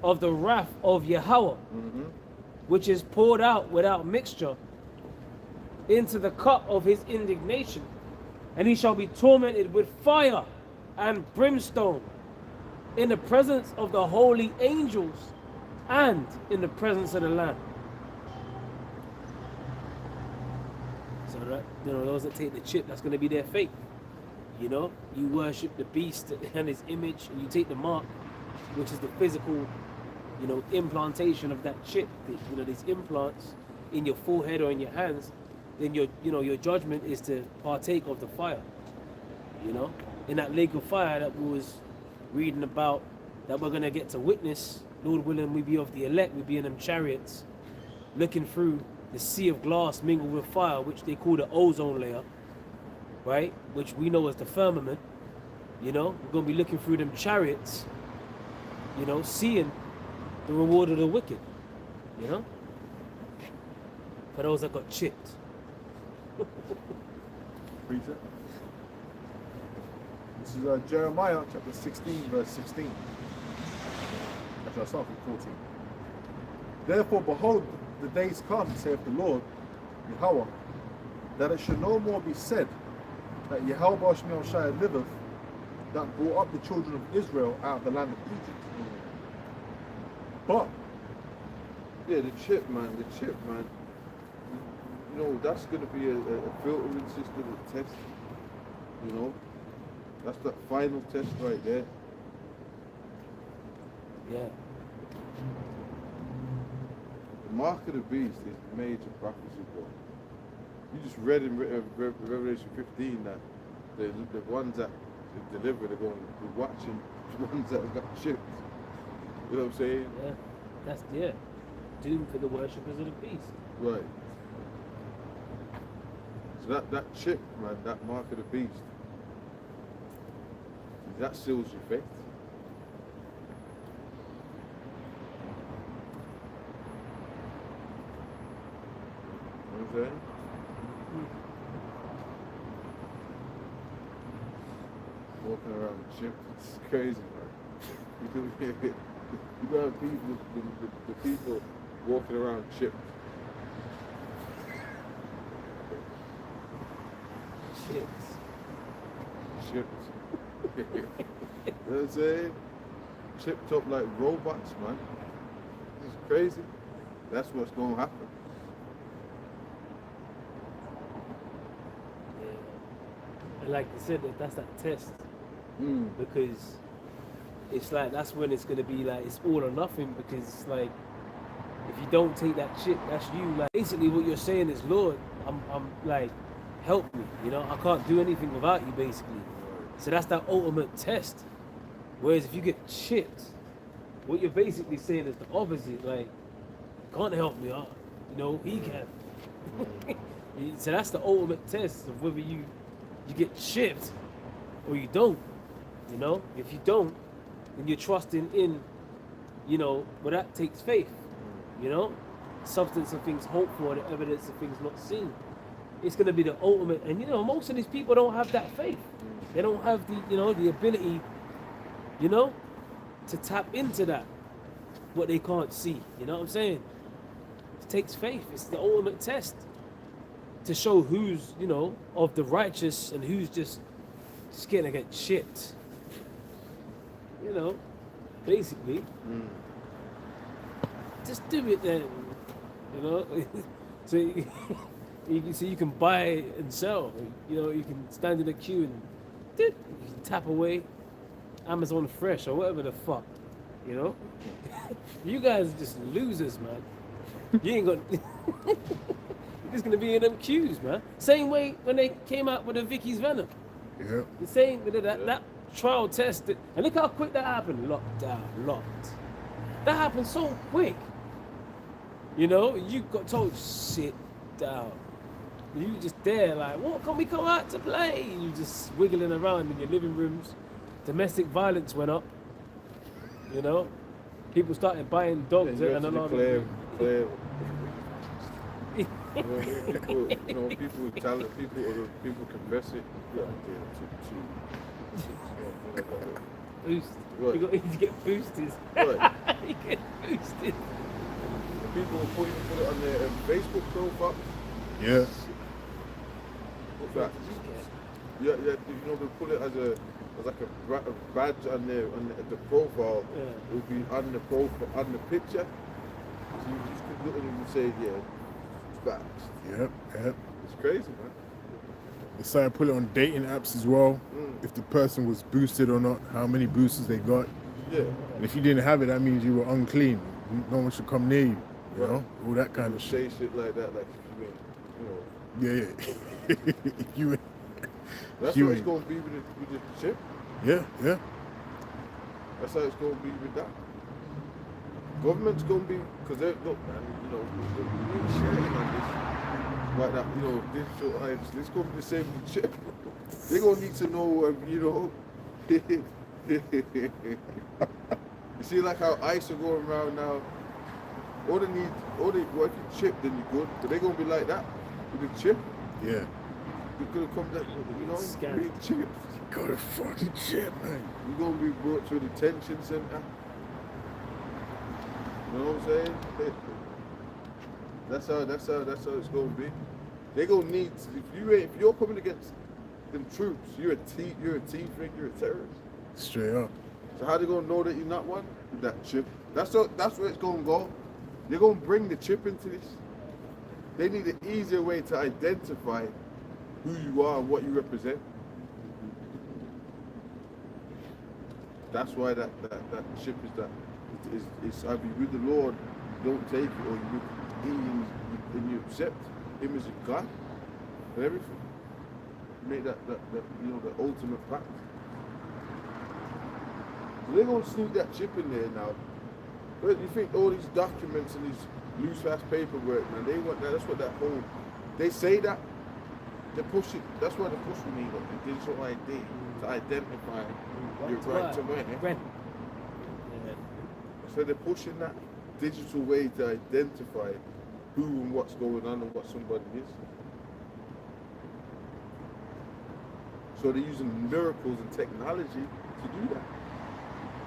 of the wrath of Yahweh, which is poured out without mixture into the cup of his indignation, and he shall be tormented with fire and brimstone in the presence of the holy angels and in the presence of the Lamb. So that, those that take the chip, that's going to be their fate. You know, you worship the beast and his image, and you take the mark, which is the physical, implantation of that chip. These implants in your forehead or in your hands. Then your judgment is to partake of the fire. In that lake of fire that we was reading about, that we're gonna get to witness. Lord willing, we be of the elect. We be in them chariots, looking through the sea of glass mingled with fire, which they call the ozone layer, right? Which we know as the firmament. We're gonna be looking through them chariots, seeing the reward of the wicked. For those that got chipped. Preacher. This is Jeremiah chapter 16, verse 16. Actually, I'll start from 14. Therefore, behold, the days come, saith the Lord, Yahweh, that it should no more be said that Yahweh Shai liveth, that brought up the children of Israel out of the land of Egypt. But, Yeah, the chip, man. That's going to be a filtering system, a test. That's that final test right there. Yeah. The mark of the beast is major prophecy, bro. You just read in Revelation 15 that the ones that deliver, they're going to be watching the ones that have got chipped. You know what I'm saying? Yeah. That's doomed for the worshippers of the beast. Right. So that chip, man, that mark of the beast, that seals your fate. You know what I'm saying? Walking around chipped, it's crazy, man. You got people, the people walking around chipped. Chips. Chipped. You know what I'm saying? Chipped up like robots, man. It's crazy. That's what's gonna happen. And like you said, that's that test. Because it's like that's when it's gonna be like it's all or nothing, because it's like if you don't take that chip, that's you. Like basically what you're saying is, Lord, I'm like, help me, I can't do anything without you, basically. So that's that ultimate test. Whereas if you get chipped, what you're basically saying is the opposite, like, you can't help me out, he can. So that's the ultimate test of whether you get chipped or you don't. If you don't, then you're trusting in, well, that takes faith. Substance of things hoped for, the evidence of things not seen. It's going to be the ultimate. And most of these people don't have that faith. They don't have the the ability, to tap into that, what they can't see. You know what I'm saying? It takes faith. It's the ultimate test to show who's, of the righteous and who's just gonna get chipped. Basically. Just do it then. So You can see you can buy and sell. You know, you can stand in a queue and you can tap away. Amazon Fresh or whatever the fuck. You know? You guys are just losers, man. You ain't got. You're just gonna be in them queues, man. Same way when they came out with the Vicky's Venom. Yeah. The same with that trial test. And look how quick that happened. Locked. That happened so quick. You know, you got told sit down. You just there like, what can we come out to play? You just wiggling around in your living rooms. Domestic violence went up. You know, people started buying dogs and a lot Clear. People tell it, people confess it. Yeah, boost. What? You get boosted. What? You get boosted. People will put it on their Facebook profile. Yeah. What's that? Yeah, you know, they put it as like a badge on the profile. Yeah. It would be on the profile, on the picture. So you just could look at it and say, yeah, it's facts. Yep. It's crazy, man. They started to put it on dating apps as well. If the person was boosted or not, how many boosters they got. Yeah. And if you didn't have it, that means you were unclean. No one should come near you. You know, all that kind of shit. Say shit like that, like, you know. Yeah. You. That's You what it's ain't- going to be with the chip. Yeah. That's how it's going to be with that. Government's going to be, because look, man, you know, we ain't sharing on this. Like that, you know, digital items. It's going to be the same with the chip. They're going to need to know, you know. You see, like how ICE are going around now. Well, if you chip, then you're good. But they're going to be like that with the chip. Yeah. You're going to come down, you know, Scam. big chip. Got a fucking chip, man. You're going to be brought to a detention center. You know what I'm saying? That's how it's going to be. They're going to need, if you're coming against them troops, you're a thief, you're a terrorist. Straight up. So how they going to know that you're not one? With that chip. That's where it's going to go. They're going to bring the chip into this. They need an easier way to identify who you are and what you represent. That's why that chip is that. It's either you with the Lord, you don't take it, or you with Him and you accept Him as a God and everything. Make that you know, the ultimate fact. So they're going to sneak that chip in there now. But you think all these documents and these loose fast paperwork, man, they want that. That's what that whole. They say that. They push it. That's why they push we need the digital ID to identify your right to wear. Rent. So they're pushing that digital way to identify who and what's going on and what somebody is. So they're using miracles and technology to do that.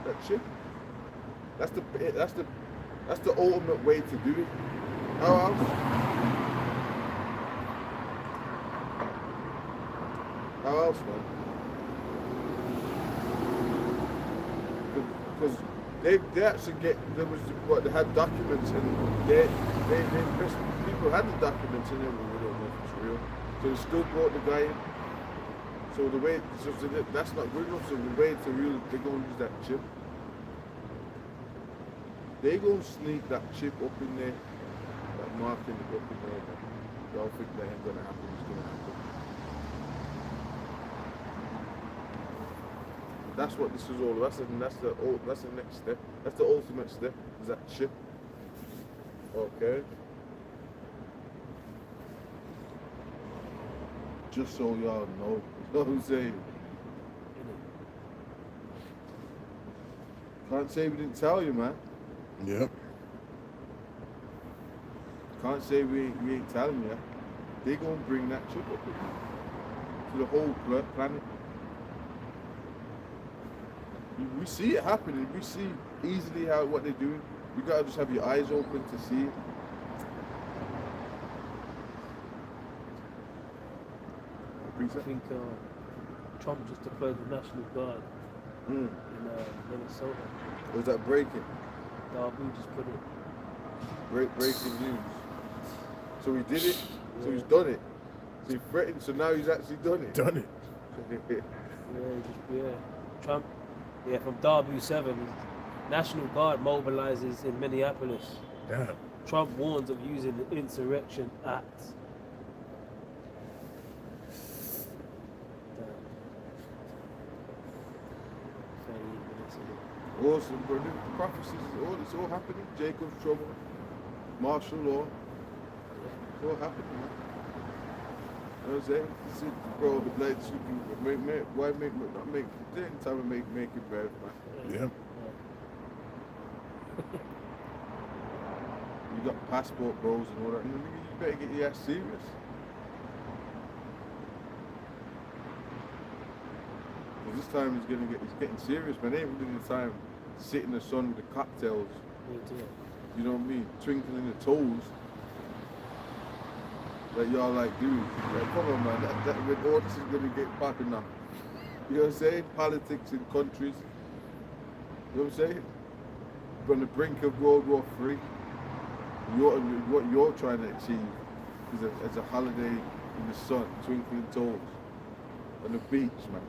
That chip. That's the ultimate way to do it. How else? How else, man? Because they actually they had documents and people had the documents in there, but we don't know if it's real. So they still brought the guy in. So that's not good enough. So the way to really, they're going to use that chip. They gonna sneak that chip up in there, that marking up in there. Y'all think that ain't gonna happen? It's gonna happen. That's what this is all about. That's the next step. That's the ultimate step. Is that chip? Okay. Just so y'all know, you know what I'm saying? Can't say we didn't tell you, man. Yep. Can't say we ain't telling you. They gonna bring that chip up to the whole planet. We see it happening. We see easily what they're doing. You gotta just have your eyes open to see it. I think Trump just deployed the National Guard in Minnesota. Was that breaking? Darby just put it. Breaking news. So he did it. So he's done it. So he threatened, so now he's actually done it. Done it. Yeah. Trump, from Derby 7, National Guard mobilizes in Minneapolis. Damn. Trump warns of using the Insurrection Act. Awesome, bro. The prophecies, it's all happening. Jacob's trouble, martial law, it's all happening, man. You know what I'm saying? This is, bro, the blade should be, why not make, there ain't time to make it better, man. Yeah. You got passport bros and all that, you better get your ass serious. This time he's getting serious, man. They ain't really the time to sit in the sun with the cocktails. You know what I mean? Twinkling the toes. Like y'all like, dude, like, come on, man. When all this is gonna get popping now. You know what I'm saying? Politics in countries. You know what I'm saying? We're on the brink of World War III. What you're trying to achieve is as a holiday in the sun, twinkling toes on the beach, man.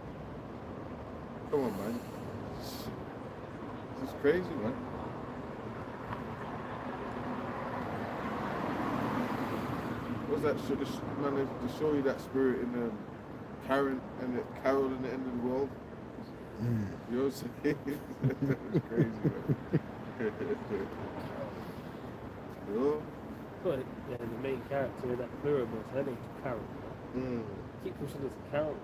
Come on, man. This is crazy, man. What's that? Man, to show you that spirit in Karen and Carol in the end of the world. You know what I'm saying? It's crazy, man. You know? But the main character in that pluribus, her name's Carol. Keep pushing this Carol.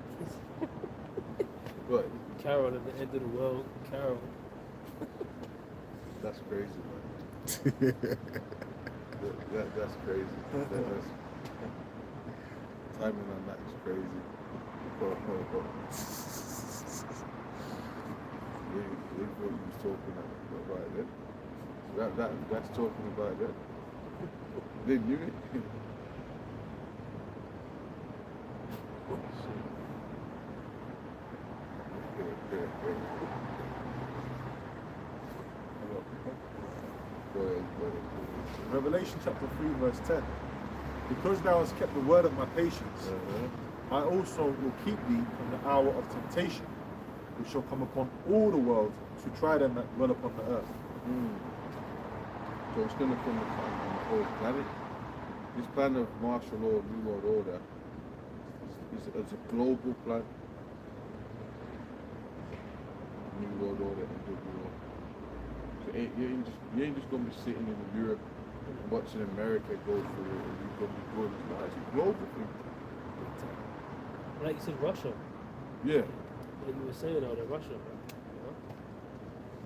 What? Carol at the end of the world, Carol. That's crazy, man. That's crazy. That's timing on that is crazy. What you was talking about then. That's talking about that. Didn't you? Revelation chapter 3 verse 10. Because thou hast kept the word of my patience, I also will keep thee from the hour of temptation, which shall come upon all the world to try them that dwell upon the earth. So it's going to come upon the whole planet. This plan of martial law, New World Order, is a global plan. New World Order, NWO. So you ain't just going to be sitting in Europe watching America go through it, and you're going to be doing it. It's a global thing. Like you said, Russia. Yeah. Like you were saying, they're Russia.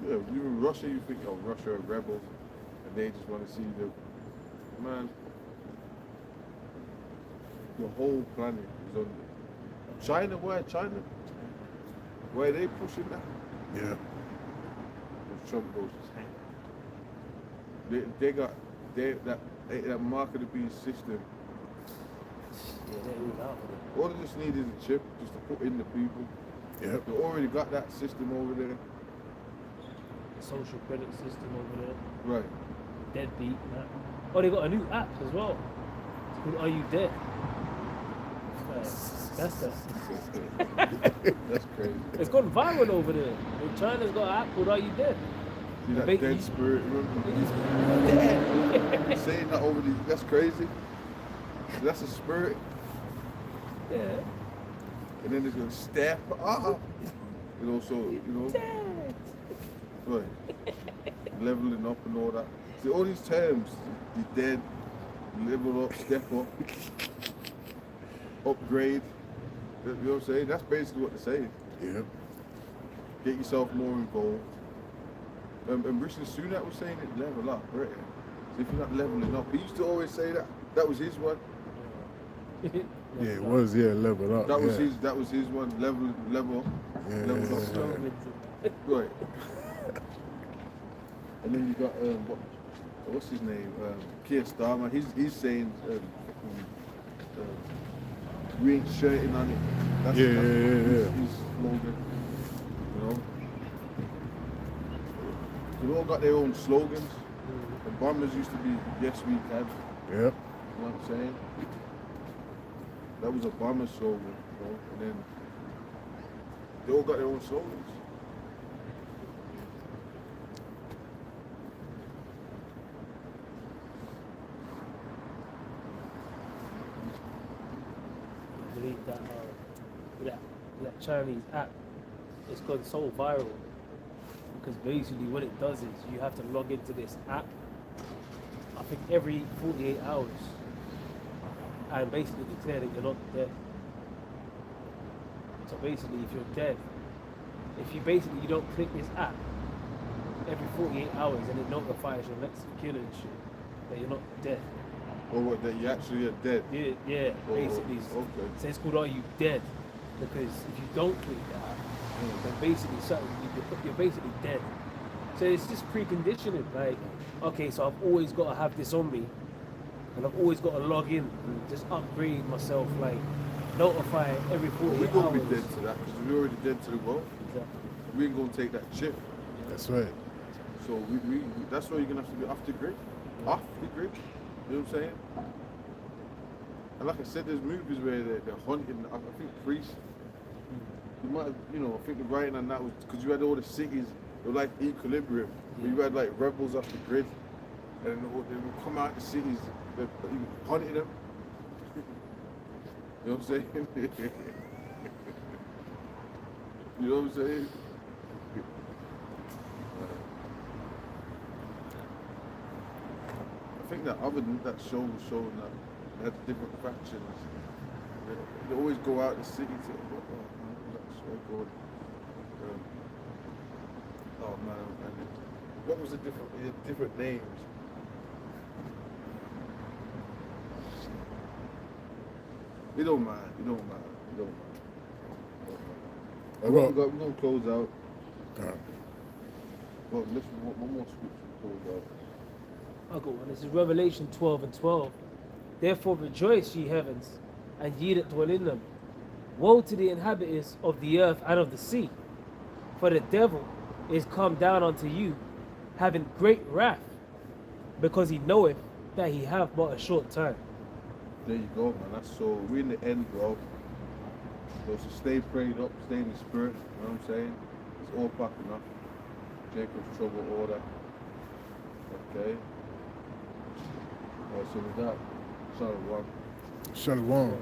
Yeah, even Russia, you think, oh, Russia are rebels, and they just want to see the man. The whole planet is on. China, why China? Why are they pushing that? Yeah. If Trump goes, that market of beast system. Yeah, they moved out of it. All they just need is a chip, just to put in the people. Yep. They already got that system over there. Social credit system over there. Right. Deadbeat. That. Oh, they got a new app as well. It's called Are You Dead? That's That's crazy. It's gone viral over there. China's got an app called Are You Dead? See that Big- dead spirit, remember? Saying that over that's crazy. That's a spirit. Yeah. And then it's gonna step up. And also, Dead. right, leveling up and all that. See, all these terms, the dead, level up, step up, upgrade. You know what I'm saying? That's basically what they're saying. Yep. Get yourself more involved. And Rishi Sunak was saying it, level up, right? So if you're not leveling up, he used to always say that. That was his one. Yeah, it was, level up. That was yeah. that was his one. Level up. Yeah, Level up. yeah. Right. And then you got what's his name? Keir Starmer. He's saying we ain't shirting on it. That's Yeah. his slogan. You know. They all got their own slogans. The bombers used to be yes we can. Yep. You know what I'm saying? That was Obama's slogan, you know, and then they all got their own slogans. I believe that that Chinese app it's gone so viral because basically what it does is you have to log into this app. I think every 48 hours, and basically declare that you're not dead. So basically, if you're dead, if you basically you don't click this app every 48 hours, and it notifies your next of kin and shit that you're not dead. Or what, that you actually are dead. Yeah, Oh, basically. okay. So it's called "Are You Dead?" Because if you don't click that, then basically you're basically dead. So it's just preconditioning. Like, okay, so I've always got to have this on me, and I've always got to log in and just upgrade myself, like notify every 48 We're hours. going to be dead to that because we're already dead to the world. Exactly. We ain't going to take that chip. That's right. So we that's why you're going to have to be off the grid. Off the grid. You know what I'm saying? And like I said, there's movies where they're hunting, I think priests. You might have, you know, I think the writing on that was because you had all the cities, they were like equilibrium. Where you had like rebels off the grid, and they would come out the cities, they're hunting them. You know what I'm saying? You know what I'm saying? I think that that show was showing that they had different factions. They always go out the city to. Oh man, and what was the different names? It don't matter. We're gonna close out. Well, let's one more scripture to close out. I'll go on. This is Revelation 12:12. Therefore rejoice, ye heavens, and ye that dwell in them. Woe to the inhabitants of the earth and of the sea, for the devil is come down unto you, having great wrath, because he knoweth that he hath but a short time. There you go, man. That's so we're in the end, bro. So stay prayed up, stay in the spirit. You know what I'm saying? It's all packing up. Jacob's trouble order. Okay. So with that, Shalom. Shalom.